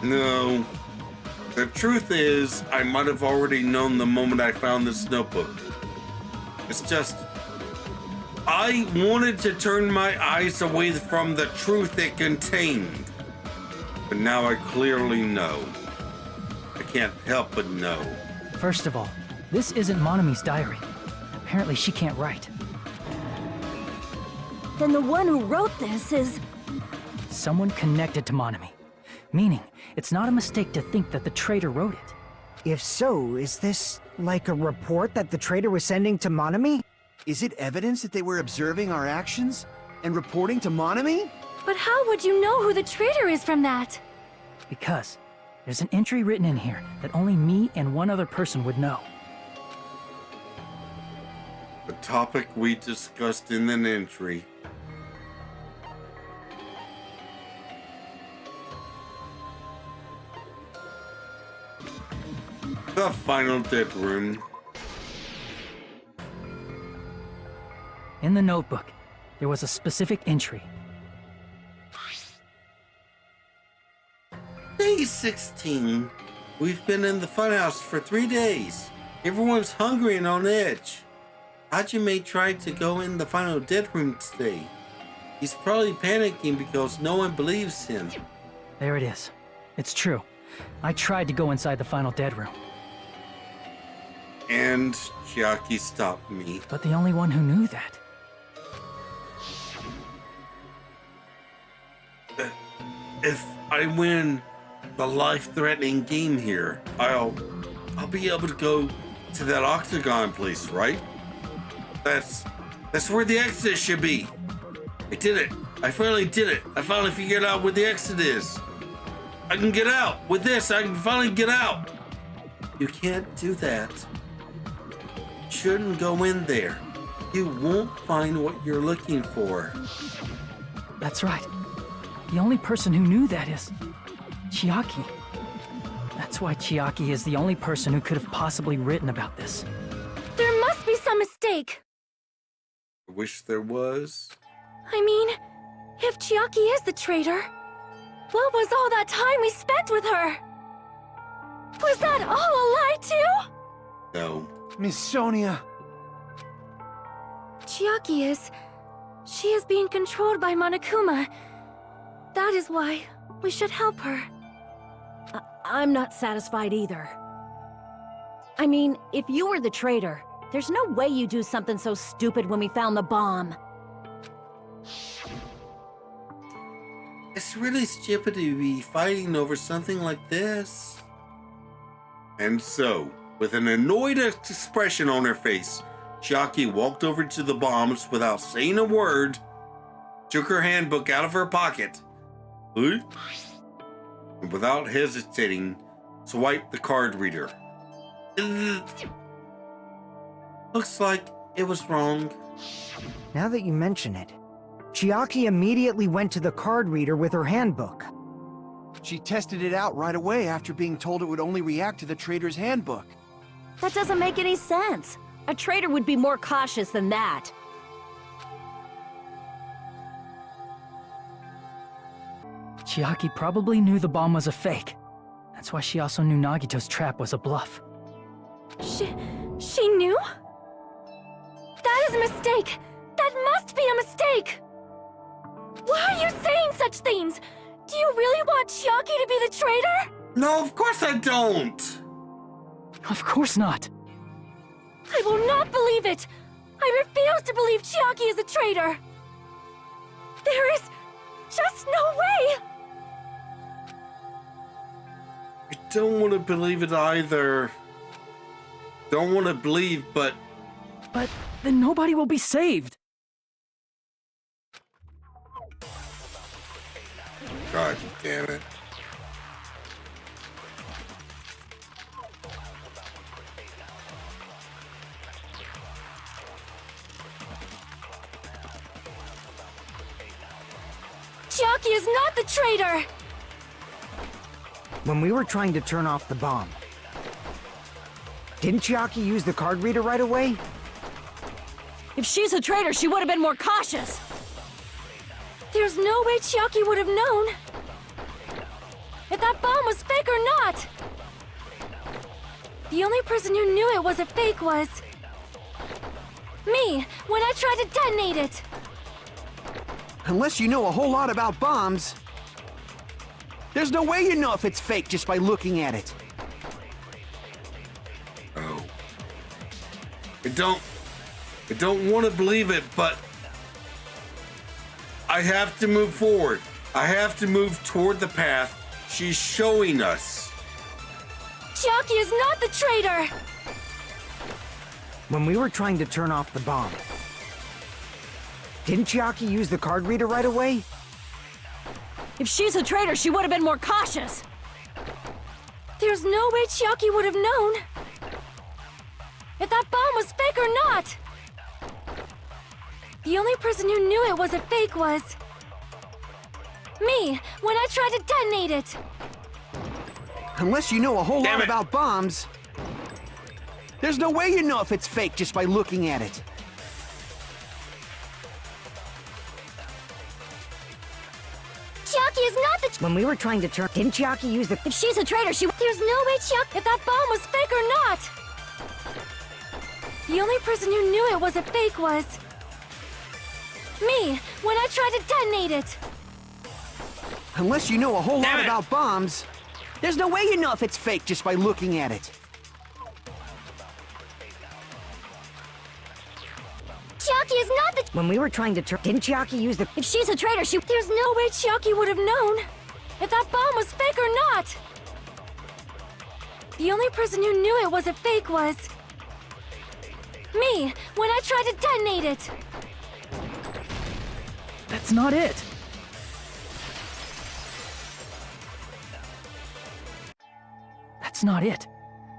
No. The truth is, I might have already known the moment I found this notebook. It's just, I wanted to turn my eyes away from the truth it contained. But now I clearly know. I can't help but know. First of all, this isn't Monami's diary. Apparently she can't write. Then the one who wrote this is... Someone connected to Monami. Meaning, it's not a mistake to think that the traitor wrote it. If so, is this like a report that the traitor was sending to Monami? Is it evidence that they were observing our actions and reporting to Monami? But how would you know who the traitor is from that? Because there's an entry written in here that only me and one other person would know. The topic we discussed in an entry. The final dead room. In the notebook, there was a specific entry. Day 16. We've been in the funhouse for 3 days. Everyone's hungry and on edge. Hajime tried to go in the final dead room today. He's probably panicking because no one believes him. There it is. It's true. I tried to go inside the final dead room. And Chiaki stopped me. But the only one who knew that. If I win the life-threatening game here, I'll be able to go to that octagon place, right? That's where the exit should be. I did it. I finally did it. I finally figured out where the exit is. I can get out. With this, I can finally get out. You can't do that. You shouldn't go in there. You won't find what you're looking for. That's right. The only person who knew that is Chiaki. That's why Chiaki is the only person who could have possibly written about this. There must be some mistake. I wish there was. I mean, if Chiaki is the traitor, what was all that time we spent with her? Was that all a lie too? No. Miss Sonia. Chiaki is... She is being controlled by Monokuma. That is why we should help her. I'm not satisfied either. I mean, if you were the traitor, there's no way you do something so stupid when we found the bomb. It's really stupid to be fighting over something like this. And so, with an annoyed expression on her face, Chiaki walked over to the bombs without saying a word, took her handbook out of her pocket, and without hesitating, swiped the card reader. Looks like it was wrong. Now that you mention it, Chiaki immediately went to the card reader with her handbook. She tested it out right away after being told it would only react to the traitor's handbook. That doesn't make any sense. A traitor would be more cautious than that. Chiaki probably knew the bomb was a fake. That's why she also knew Nagito's trap was a bluff. She knew? That is a mistake! That must be a mistake! Why are you saying such things? Do you really want Chiaki to be the traitor? No, of course I don't. Of course not. I will not believe it! I refuse to believe Chiaki is a traitor! There is just no way! I don't want to believe it either. Don't want to believe, but... But then nobody will be saved. God damn it. Chiaki is not the traitor! When we were trying to turn off the bomb, didn't Chiaki use the card reader right away? If she's a traitor, she would have been more cautious. There's no way Chiaki would have known if that bomb was fake or not. The only person who knew it was a fake was me, when I tried to detonate it. Unless you know a whole lot about bombs, there's no way you know if it's fake just by looking at it. Oh. I don't want to believe it, but I have to move forward. I have to move toward the path she's showing us. Chiaki is not the traitor! When we were trying to turn off the bomb, didn't Chiaki use the card reader right away? If she's a traitor, she would have been more cautious. There's no way Chiaki would have known if that bomb was fake or not. The only person who knew it was a fake was me, when I tried to detonate it. Unless you know a whole Damn lot it. about bombs, there's no way you know if it's fake just by looking at it. Chiaki is not the When we were trying to turn... Didn't Chiaki use the... If she's a traitor, There's no way Chiaki... If that bomb was fake or not! The only person who knew it was a fake was... me, when I tried to detonate it! Unless you know a whole lot Damn it. about bombs, there's no way you know if it's fake just by looking at it. Chiaki is not the... When we were trying to turn... Didn't Chiaki use the... If she's a traitor, There's no way Chiaki would have known if that bomb was fake or not! The only person who knew it was a fake was... me, when I tried to detonate it! That's not it. That's not it.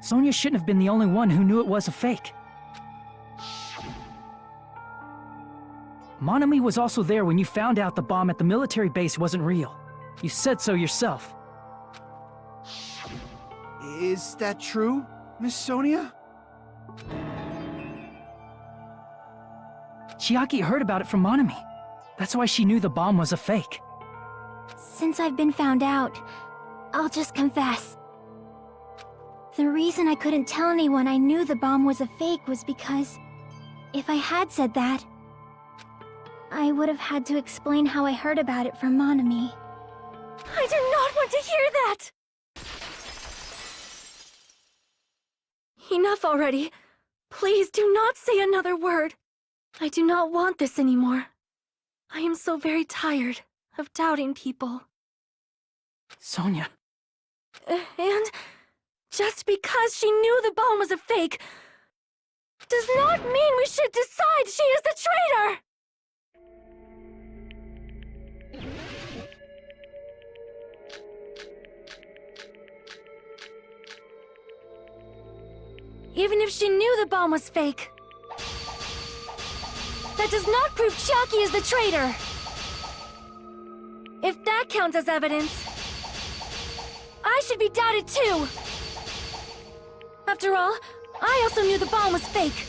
Sonia shouldn't have been the only one who knew it was a fake. Monami was also there when you found out the bomb at the military base wasn't real. You said so yourself. Is that true, Miss Sonia? Chiaki heard about it from Monami. That's why she knew the bomb was a fake. Since I've been found out, I'll just confess. The reason I couldn't tell anyone I knew the bomb was a fake was because if I had said that, I would have had to explain how I heard about it from Monami. I do not want to hear that! Enough already. Please do not say another word. I do not want this anymore. I am so very tired of doubting people. Sonia. And just because she knew the bomb was a fake does not mean we should decide she is the traitor! Even if she knew the bomb was fake, that does not prove Chiaki is the traitor! If that counts as evidence, I should be doubted too! After all, I also knew the bomb was fake.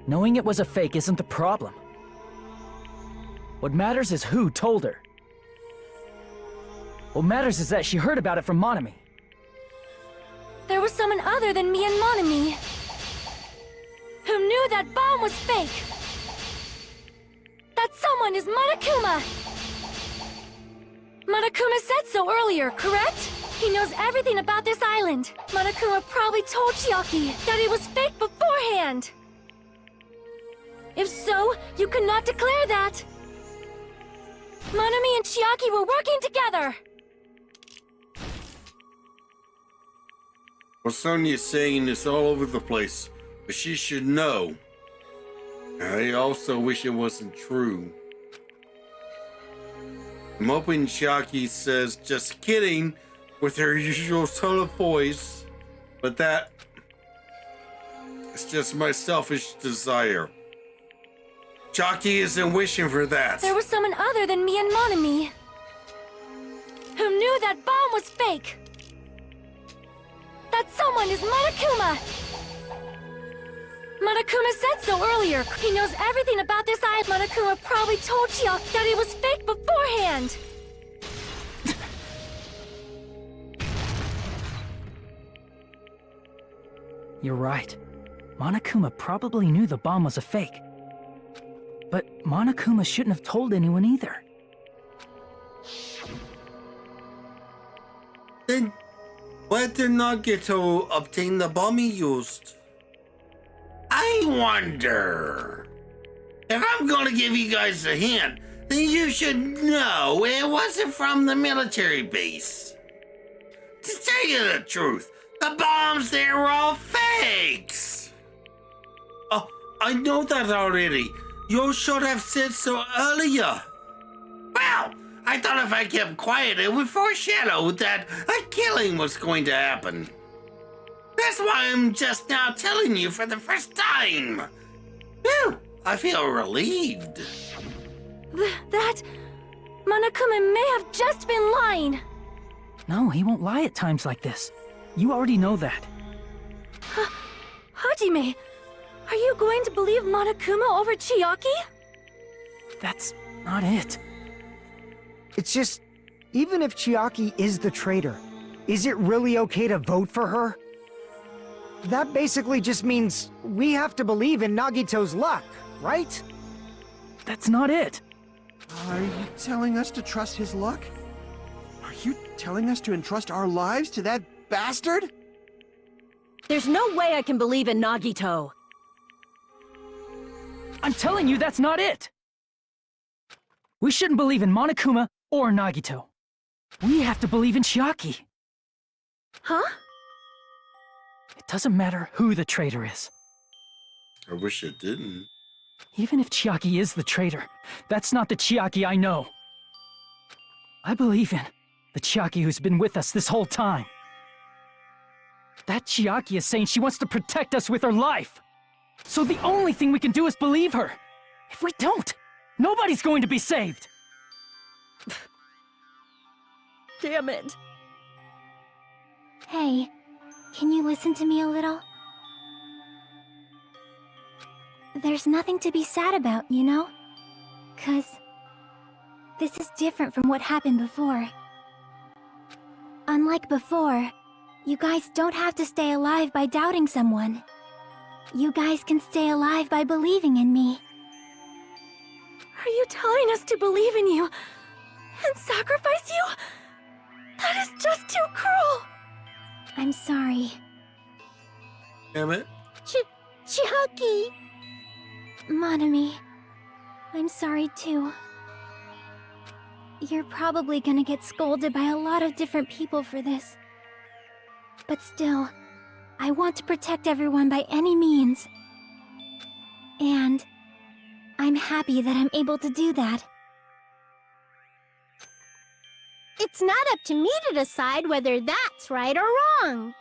Knowing it was a fake isn't the problem. What matters is who told her. What matters is that she heard about it from Monami. There was someone other than me and Monami who knew that bomb was fake. That someone is Monokuma! Monokuma said so earlier, correct? He knows everything about this island. Monokuma probably told Chiaki that it was fake beforehand. If so, you could not declare that. Monami and Chiaki were working together. What Sonia's saying is all over the place, but she should know. I also wish it wasn't true. I'm hoping Chiaki says, just kidding, with her usual tone of voice, but that is just my selfish desire. Chiaki isn't wishing for that. There was someone other than me and Monami who knew that bomb was fake. That someone is Monokuma! Monokuma said so earlier. He knows everything about this island. Monokuma probably told Chiaki that it was fake beforehand. You're right. Monokuma probably knew the bomb was a fake. But Monokuma shouldn't have told anyone either. Then why did Nagito obtain the bomb he used? I wonder. If I'm gonna give you guys a hint, then you should know it wasn't from the military base. To tell you the truth, the bombs there were all fakes. Oh, I know that already. You should have said so earlier. Well, I thought if I kept quiet, it would foreshadow that a killing was going to happen. That's why I'm just now telling you for the first time. Whew, I feel relieved. That... Monokuma may have just been lying. No, he won't lie at times like this. You already know that. Hajime, are you going to believe Monokuma over Chiaki? That's not it. It's just, even if Chiaki is the traitor, is it really okay to vote for her? That basically just means we have to believe in Nagito's luck, right? That's not it. Are you telling us to trust his luck? Are you telling us to entrust our lives to that bastard? There's no way I can believe in Nagito. I'm telling you that's not it! We shouldn't believe in Monokuma or Nagito. We have to believe in Chiaki. Huh? It doesn't matter who the traitor is. I wish it didn't. Even if Chiaki is the traitor, that's not the Chiaki I know. I believe in the Chiaki who's been with us this whole time. That Chiaki is saying she wants to protect us with her life. So the only thing we can do is believe her. If we don't, nobody's going to be saved. Damn it. Hey, can you listen to me a little? There's nothing to be sad about, you know? 'Cause this is different from what happened before. Unlike before, you guys don't have to stay alive by doubting someone. You guys can stay alive by believing in me. Are you telling us to believe in you and sacrifice you? That is just too cruel! I'm sorry. Damn it. Chiaki! Monami, I'm sorry too. You're probably gonna get scolded by a lot of different people for this. But still, I want to protect everyone by any means. And I'm happy that I'm able to do that. It's not up to me to decide whether that's right or wrong.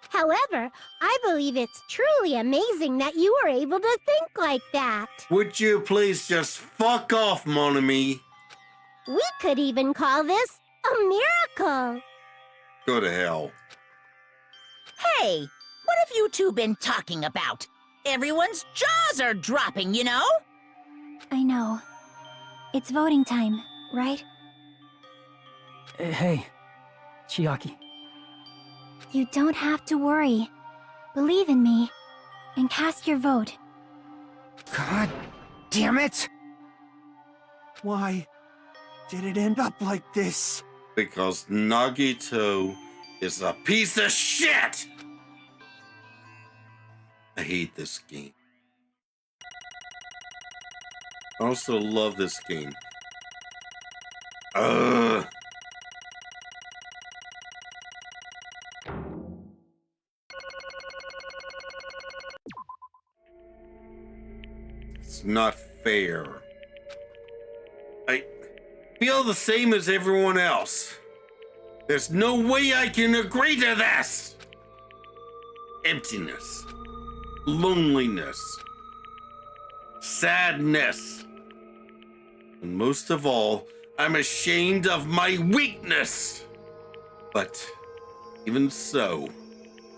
However, I believe it's truly amazing that you were able to think like that. Would you please just fuck off, Monami? We could even call this a miracle. Go to hell. Hey, what have you two been talking about? Everyone's jaws are dropping, you know? I know. It's voting time, right? Hey, Chiaki. You don't have to worry. Believe in me, and cast your vote. God damn it! Why did it end up like this? Because Nagito is a piece of shit! I hate this game. I also love this game. Ugh. It's not fair. I feel the same as everyone else. There's no way I can agree to this! Emptiness. Loneliness. Sadness. And most of all, I'm ashamed of my weakness. But even so,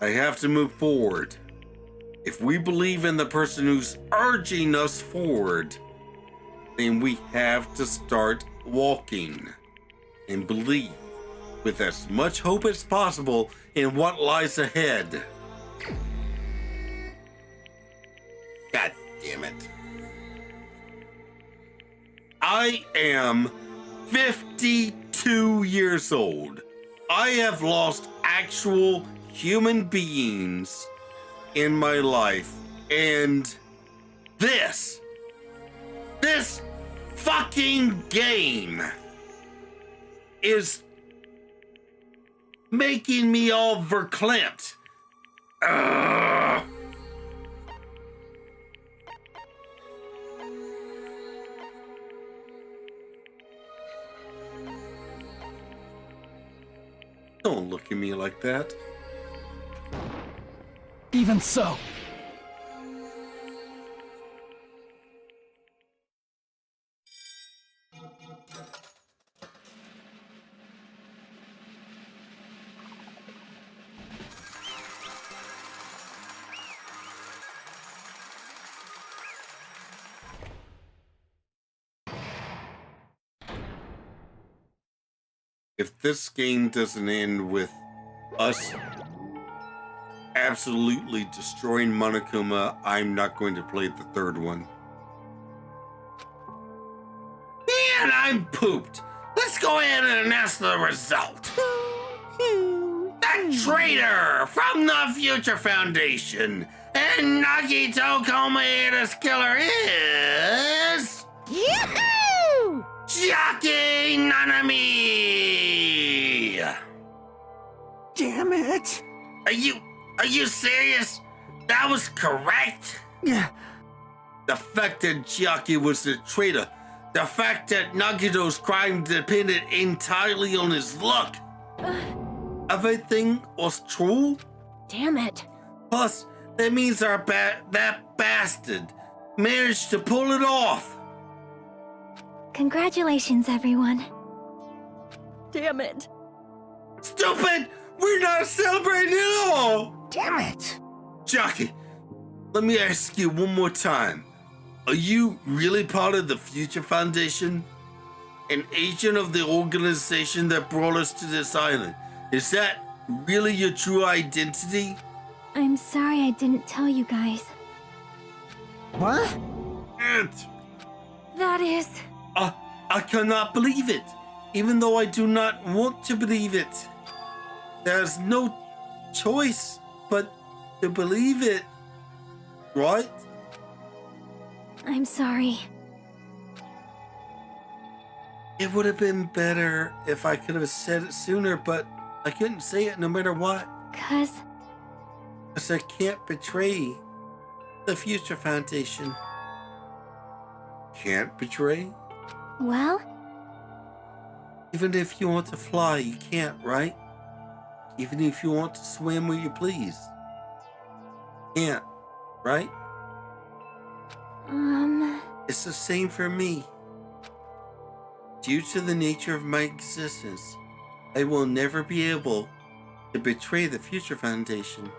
I have to move forward. If we believe in the person who's urging us forward, then we have to start walking and believe with as much hope as possible in what lies ahead. God damn it. I am 52 years old. I have lost actual human beings in my life, and this fucking game is making me all verklempt. Ugh. Don't look at me like that. Even so. if this game doesn't end with us absolutely destroying Monokuma, I'm not going to play the third one. Man, I'm pooped. Let's go ahead and announce the result. The traitor from the Future Foundation and Nagito Komaeda's killer is... Yahoo! Chiaki Nanami! Damn it! Are you serious? That was correct? Yeah. The fact that Chiaki was the traitor, the fact that Nagito's crime depended entirely on his luck, everything was true? Damn it. Plus, that means that bastard managed to pull it off. Congratulations, everyone. Damn it. Stupid! We're not celebrating at all! Damn it! Chiaki, let me ask you one more time. Are you really part of the Future Foundation? An agent of the organization that brought us to this island? Is that really your true identity? I'm sorry I didn't tell you guys. What? That is... I cannot believe it, even though I do not want to believe it. There's no choice but to believe it, right? I'm sorry. It would have been better if I could have said it sooner, but I couldn't say it no matter what. 'Cause... Because I can't betray the Future Foundation. Can't betray? well... Even if you want to fly, you can't, right? Even if you want to swim where you please. Can't, right? It's the same for me. Due to the nature of my existence, I will never be able to betray the Future Foundation.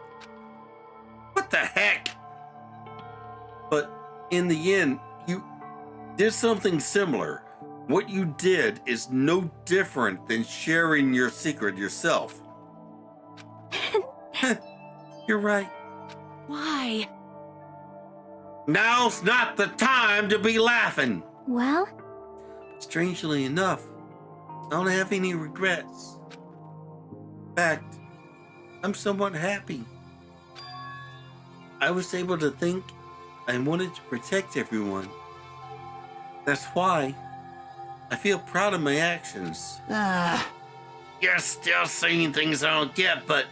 What the heck? But in the end, you did something similar. What you did is no different than sharing your secret yourself. You're right. Why? Now's not the time to be laughing. well... Strangely enough, I don't have any regrets. In fact, I'm somewhat happy. I was able to think and wanted to protect everyone. That's why I feel proud of my actions. You're still saying things I don't get, but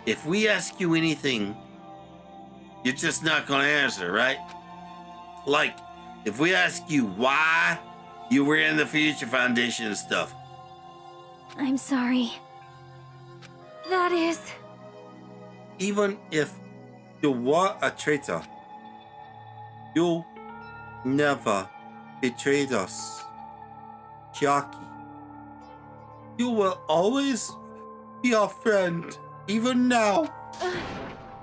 If we ask you anything, you're just not gonna answer, right? Like, if we ask you why you were in the Future Foundation and stuff. I'm sorry. That is... Even if you were a traitor, you never betrayed us, Chiaki. You will always be our friend, even now.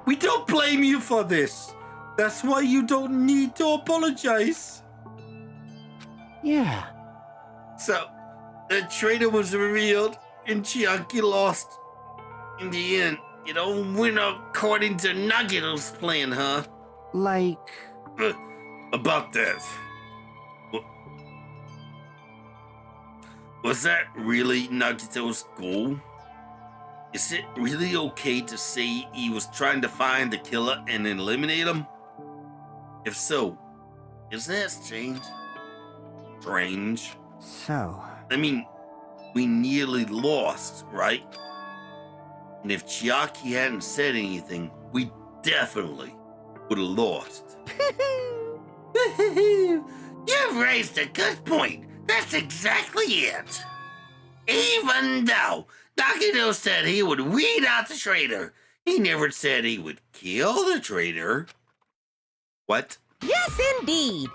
We don't blame you for this. That's why you don't need to apologize. Yeah. So, the traitor was revealed and Chiaki lost. In the end, it all went according to Nagito's plan, huh? Like... About that. Was that really Nagito's goal? Is it really okay to say he was trying to find the killer and eliminate him? If so, isn't that strange? Strange? So... I mean, we nearly lost, right? And if Chiaki hadn't said anything, we definitely would have lost. you've raised a good point. That's exactly it. Even though Nagito said he would weed out the traitor, he never said he would kill the traitor. What? Yes, indeed.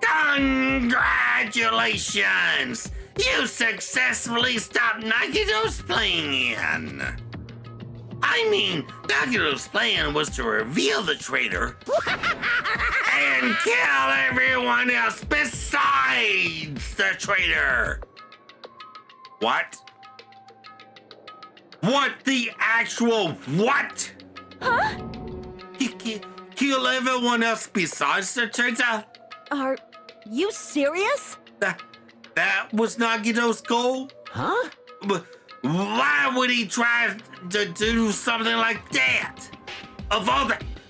Congratulations! You successfully stopped Nagito's plan. I mean, Nagito's plan was to reveal the traitor and kill everyone else besides the traitor. What? What the actual what? Huh? Kill everyone else besides the traitor? Are you serious? That was Nagito's goal? Huh? But why would he try to do something like that? Of all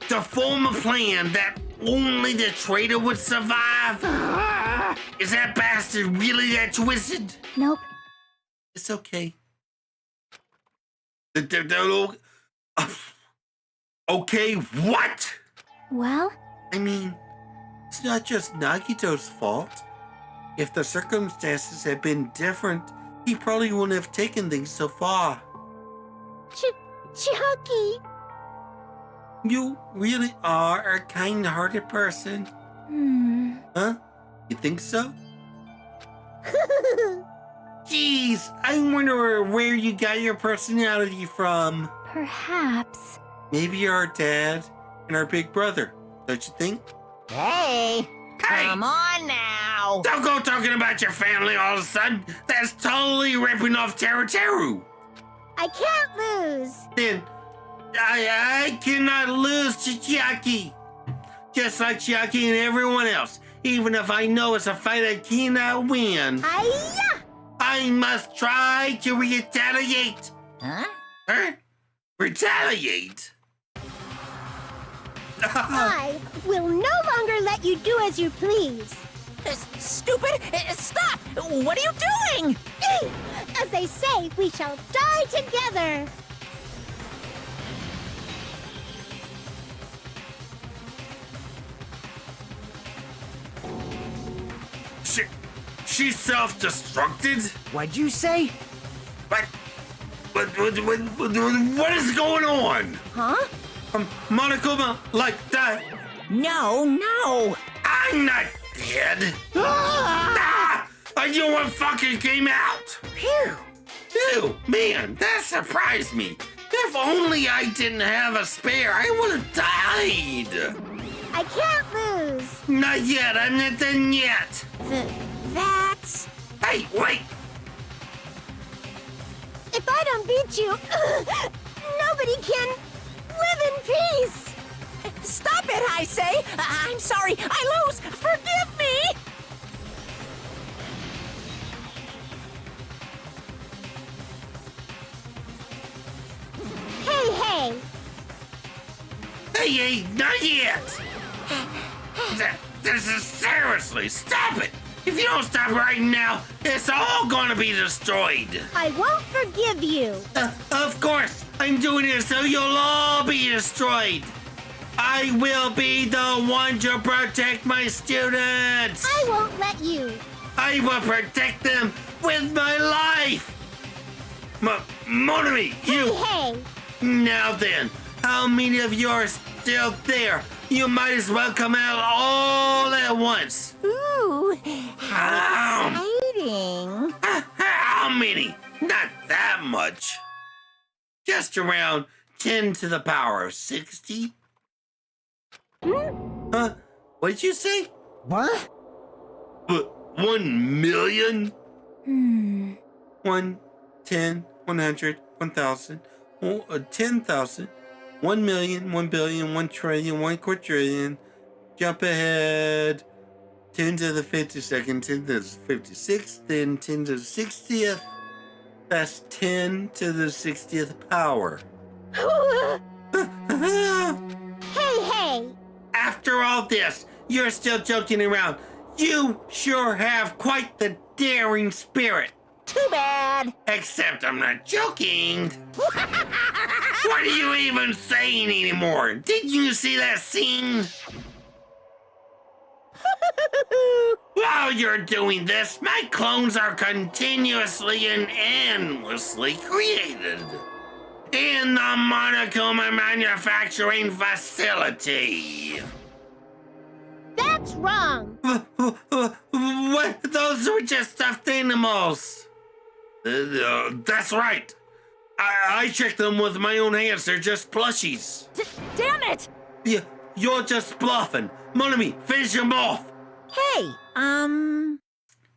to form a plan that only the traitor would survive? Is that bastard really that twisted? Nope. It's okay. Okay, what? Well, I mean, it's not just Nagito's fault. If the circumstances had been different, he probably wouldn't have taken things so far. Chiaki! You really are a kind-hearted person. Huh? You think so? Jeez, I wonder where you got your personality from. perhaps. Maybe our dad and our big brother, don't you think? Hey, Hey! come on now. Don't go talking about your family all of a sudden. That's totally ripping off Teru Teru. I can't lose! Then I cannot lose to Chiaki. Just like Chiaki and everyone else. Even if I know it's a fight I cannot win. Hiya! I must try to retaliate. Huh? Huh? Retaliate? I will no longer let you do as you please. Stupid! Stop! What are you doing? As they say, we shall die together. She's self-destructed? What'd you say? What is going on? Huh? Monokuma, like that? No. I'm not dead. Ah! A new one fucking came out. Phew. Ew, man, that surprised me. If only I didn't have a spare, I would have died. I can't lose. Not yet, I'm not done yet. That's... Hey, wait. If I don't beat you, nobody can live in peace. Stop it, I say! I'm sorry, I lose! Forgive me! Hey! Hey, not yet. This is seriously, stop it. If you don't stop right now, it's all gonna be destroyed. I won't forgive you. Of course, I'm doing it so you'll all be destroyed. I will be the one to protect my students. I won't let you. I will protect them with my life. Monami, you. Hey! Now then, how many of you are still there? You might as well come out all at once. Ooh, how exciting. How many? Not that much. Just around 10 to the power of 60. Huh? What'd you say? What? 1 million? 1, 10, 100, 1,000, 10,000, 1 million, 1 billion, 1 trillion, 1 quadrillion. Jump ahead. 10 to the 52nd, 10 to the 56th, then 10 to the 60th. That's 10 to the 60th power. Hey! After all this, you're still joking around. You sure have quite the daring spirit. Too bad. Except I'm not joking. What are you even saying anymore? Didn't you see that scene? While you're doing this, my clones are continuously and endlessly created in the Monokuma manufacturing facility. That's wrong. What? Those were just stuffed animals. That's right. I checked them with my own hands. They're just plushies. Damn it! You're just bluffing. Monami, finish them off. Hey,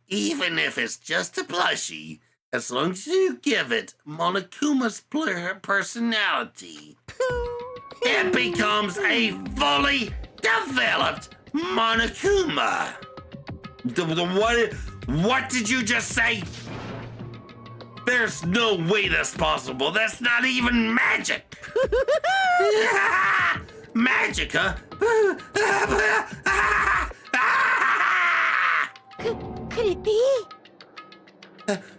Even if it's just a plushie, As long as you give it Monokuma's personality, it becomes a fully developed Monokuma. What did you just say? There's no way that's possible. That's not even magic. Magic, huh? Could it be?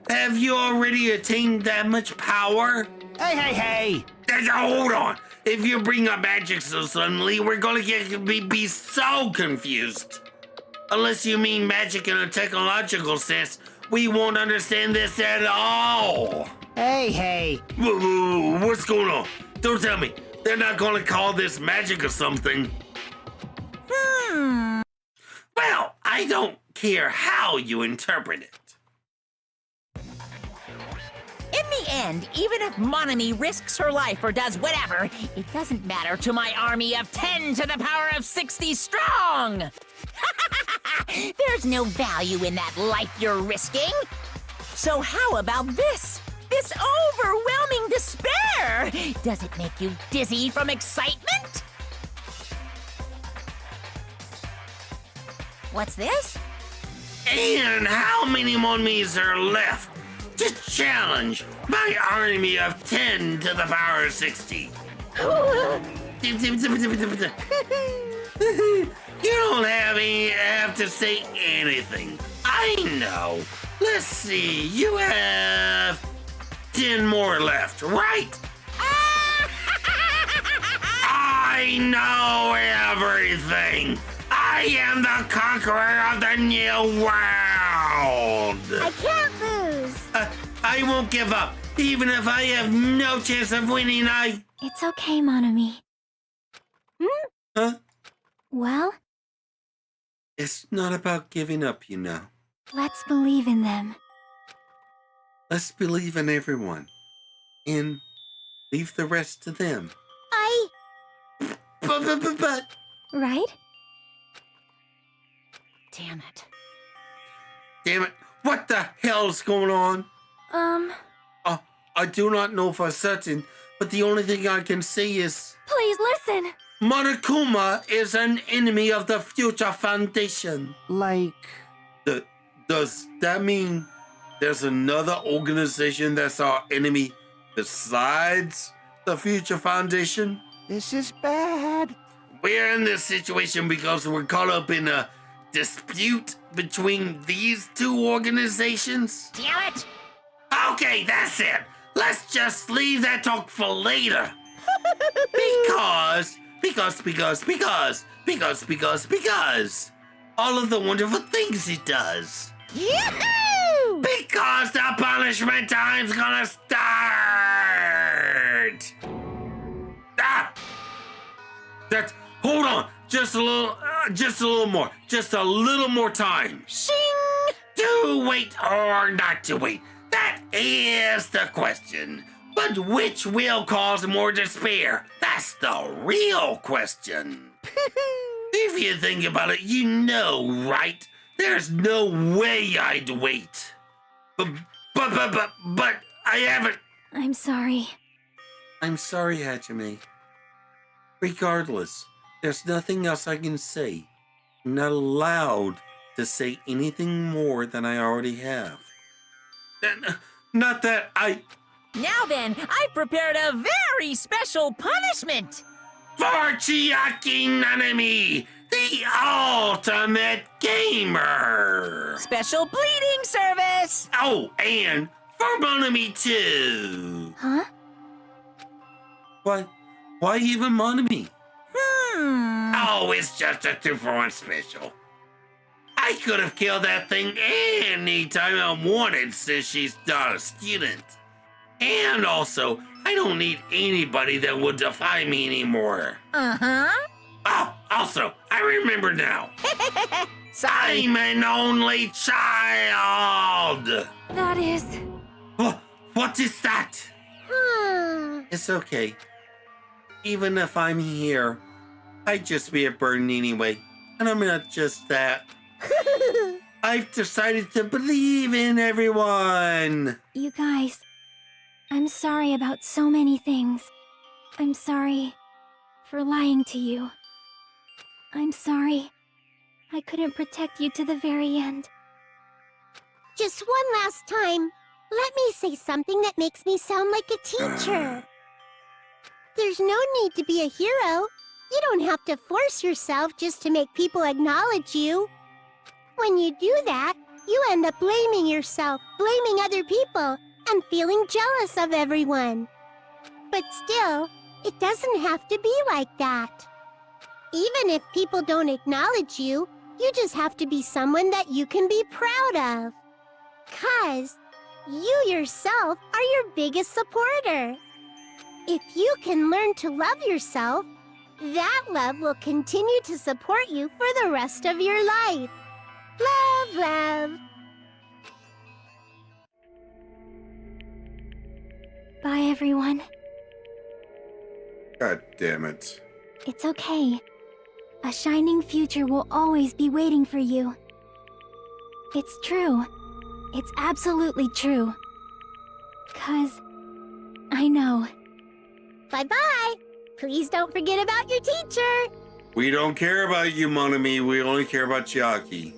Have you already attained that much power? Hey! Hold on. If you bring up magic so suddenly, we're gonna be so confused. Unless you mean magic in a technological sense, we won't understand this at all. Hey! What's going on? Don't tell me. They're not gonna call this magic or something. Well, I don't care how you interpret it. In the end, even if Monomi risks her life or does whatever, it doesn't matter to my army of 10 to the power of 60 strong! There's no value in that life you're risking. So how about this? This overwhelming despair! Does it make you dizzy from excitement? What's this? And how many Monomis are left to challenge my army of 10 to the power of 60? You don't have to say anything. I know. Let's see. You have 10 more left, right? I know everything. I am the conqueror of the new world. I can't lose. I won't give up. Even if I have no chance of winning, It's okay, Monomi. Huh? Well, It's not about giving up, you know. let's believe in them. Let's believe in everyone. And leave the rest to them. But... Right? Damn it. Damn it. What the hell's going on? I do not know for certain, but the only thing I can say is... Please listen. Monokuma is an enemy of the Future Foundation. Like... Does that mean there's another organization that's our enemy besides the Future Foundation? This is bad. We're in this situation because we're caught up in a dispute between these two organizations? Damn it! Okay, that's it. Let's just leave that talk for later. Because all of the wonderful things he does. Yahoo! Because the punishment time's gonna start. Hold on. Just a little more. Just a little more time. Shing! To wait or not to wait? That is the question. But which will cause more despair? That's the real question. If you think about it, you know, right? There's no way I'd wait. But I haven't. I'm sorry. I'm sorry, Hajime. Regardless, there's nothing else I can say. I'm not allowed to say anything more than I already have. Not that I... Now then, I prepared a very special punishment! For Chiaki Nanami, the ultimate gamer! Special bleeding service! Oh, and for Monami too! Huh? What? Why even Monami? Oh, it's just a 2-for-1 special. I could have killed that thing anytime I wanted since she's not a student. And also, I don't need anybody that would defy me anymore. Uh-huh. Oh, also, I remember now. Sorry. I'm an only child. That is... What is that? It's okay. Even if I'm here, I'd just be a burden anyway. And I'm not just that. I've decided to believe in everyone. You guys, I'm sorry about so many things. I'm sorry for lying to you. I'm sorry I couldn't protect you to the very end. Just one last time, let me say something that makes me sound like a teacher. There's no need to be a hero. You don't have to force yourself just to make people acknowledge you. When you do that, you end up blaming yourself, blaming other people, and feeling jealous of everyone. But still, it doesn't have to be like that. Even if people don't acknowledge you, you just have to be someone that you can be proud of. 'Cause you yourself are your biggest supporter. If you can learn to love yourself, that love will continue to support you for the rest of your life. Love, love. Bye, everyone. God damn it. It's okay. A shining future will always be waiting for you. It's true. It's absolutely true. 'Cause I know. Bye-bye. Please don't forget about your teacher. We don't care about you, mon ami. We only care about Chiaki.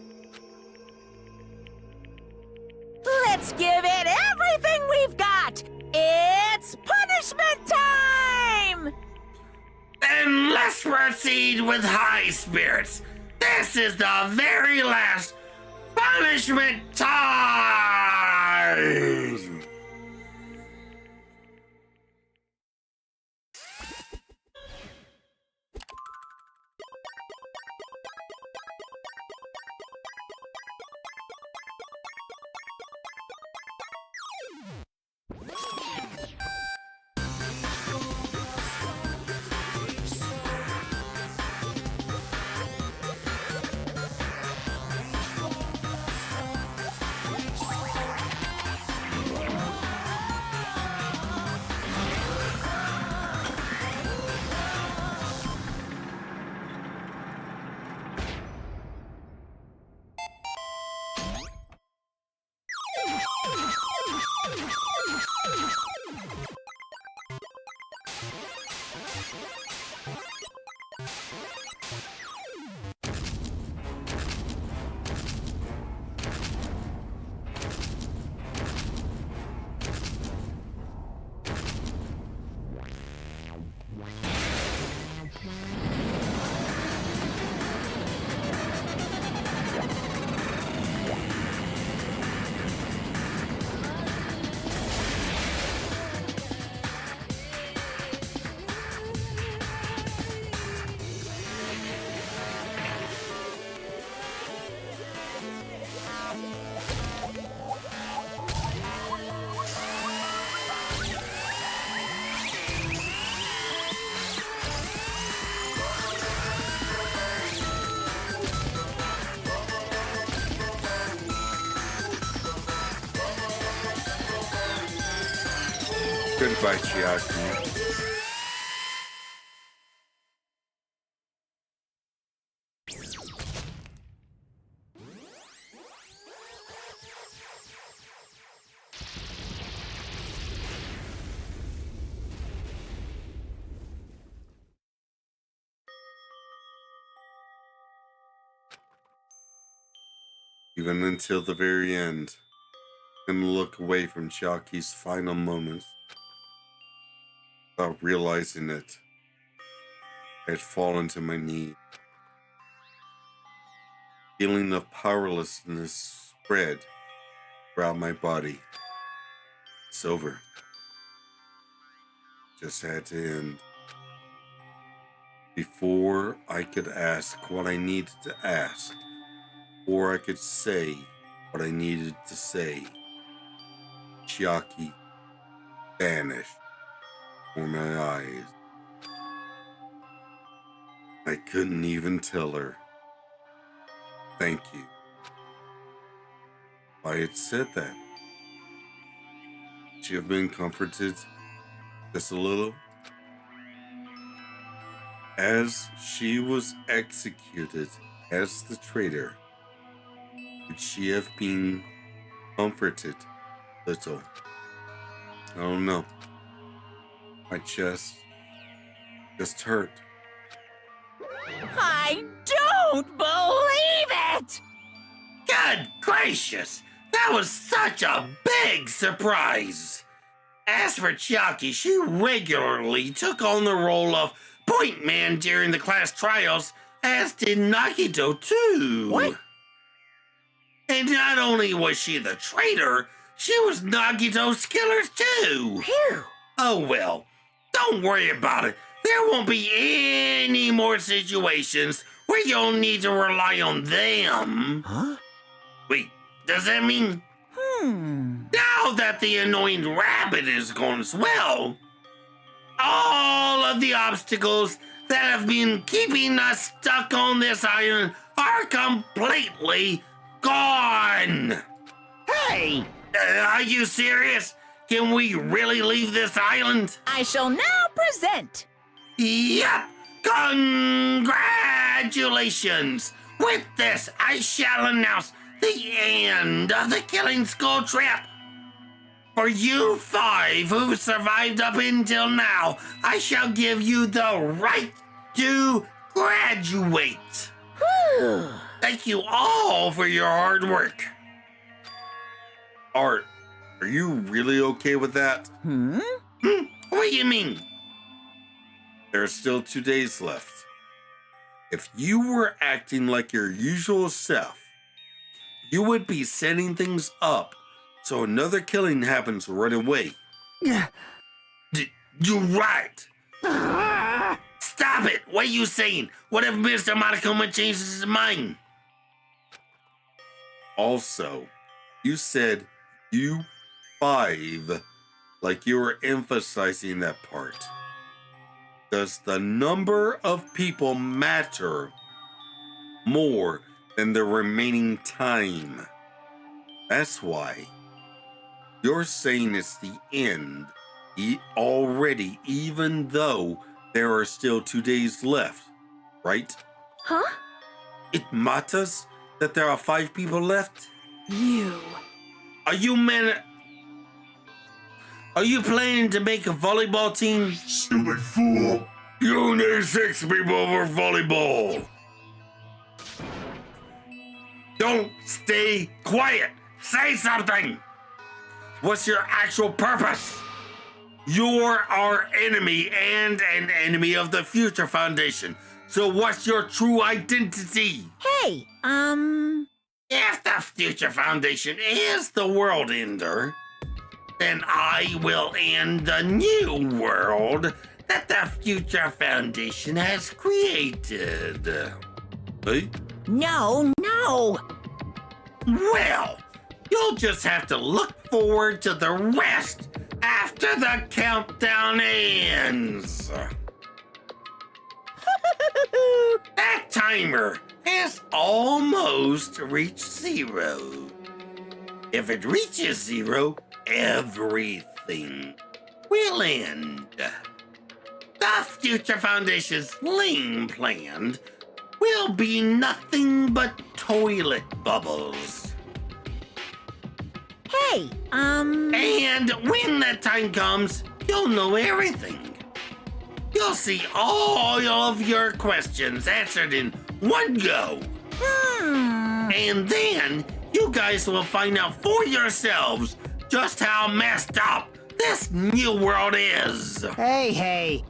Let's give it everything we've got! It's punishment time! Then let's proceed with high spirits. This is the very last punishment time! Goodbye, Chiaki. Even until the very end, I'm gonna look away from Chiaki's final moments. Without realizing it, I had fallen to my knees. Feeling of powerlessness spread throughout my body. It's over. Just had to end. Before I could ask what I needed to ask, or I could say what I needed to say, Chiaki vanished before my eyes. I couldn't even tell her thank you. If I had said that, she have been comforted just a little. As she was executed as the traitor, Would she have been comforted little? I don't know. I just hurt. I don't believe it! Good gracious! That was such a big surprise! As for Chiaki, she regularly took on the role of point man during the class trials, as did Nagito too. What? And not only was she the traitor, she was Nagito's killer too. Phew. Oh well, don't worry about it. There won't be any more situations where you'll need to rely on them. Huh? Wait, does that mean now that the annoying rabbit is gone as well, all of the obstacles that have been keeping us stuck on this island are completely gone? Hey! Are you serious? Can we really leave this island? I shall now present. Yep! Congratulations! With this, I shall announce the end of the Killing Skull trip. For you 5 who survived up until now, I shall give you the right to graduate. Thank you all for your hard work. Art, are you really okay with that? What do you mean? There are still 2 days left. If you were acting like your usual self, you would be setting things up so another killing happens right away. You're right. Stop it! What are you saying? What if Mr. Monokuma changes his mind? Also, you said you 5 like you were emphasizing that part. Does the number of people matter more than the remaining time? That's why you're saying it's the end already, even though there are still 2 days left, right? Huh? It matters that there are 5 people left? You. Are you planning to make a volleyball team? Stupid fool! You need 6 people for volleyball. Don't stay quiet. Say something. What's your actual purpose? You're our enemy and an enemy of the Future Foundation. So what's your true identity? Hey, If the Future Foundation is the world ender, then I will end the new world that the Future Foundation has created. Hey? no. Well, you'll just have to look forward to the rest after the countdown ends. That timer has almost reached 0. If it reaches 0, everything will end. The Future Foundation's lame plan will be nothing but toilet bubbles. Hey, And when that time comes, you'll know everything. You'll see all of your questions answered in one go. And then you guys will find out for yourselves just how messed up this new world is. Hey.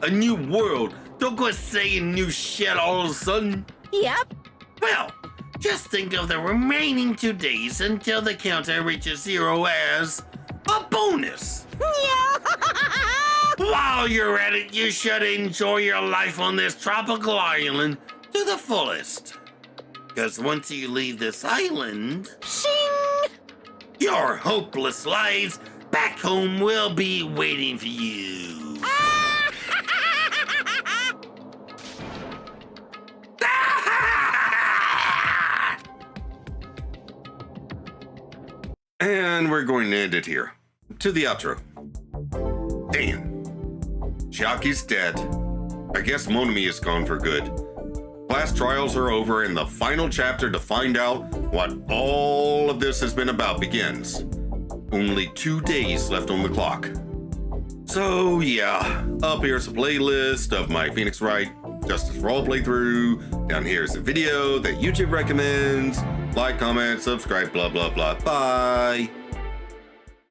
A new world? Don't go saying new shit all of a sudden. Yep. Well, just think of the remaining 2 days until the counter reaches 0 as a bonus. While you're at it, you should enjoy your life on this tropical island to the fullest. Because once you leave this island, Shing! your hopeless lives back home will be waiting for you. And we're going to end it here. To the outro. Damn. Chiaki's dead. I guess Monami is gone for good. Class trials are over and the final chapter to find out what all of this has been about begins. Only 2 days left on the clock. So yeah, up here's a playlist of my Phoenix Wright Justice Roll playthrough. Down here's a video that YouTube recommends. Like, comment, subscribe, blah, blah, blah. Bye.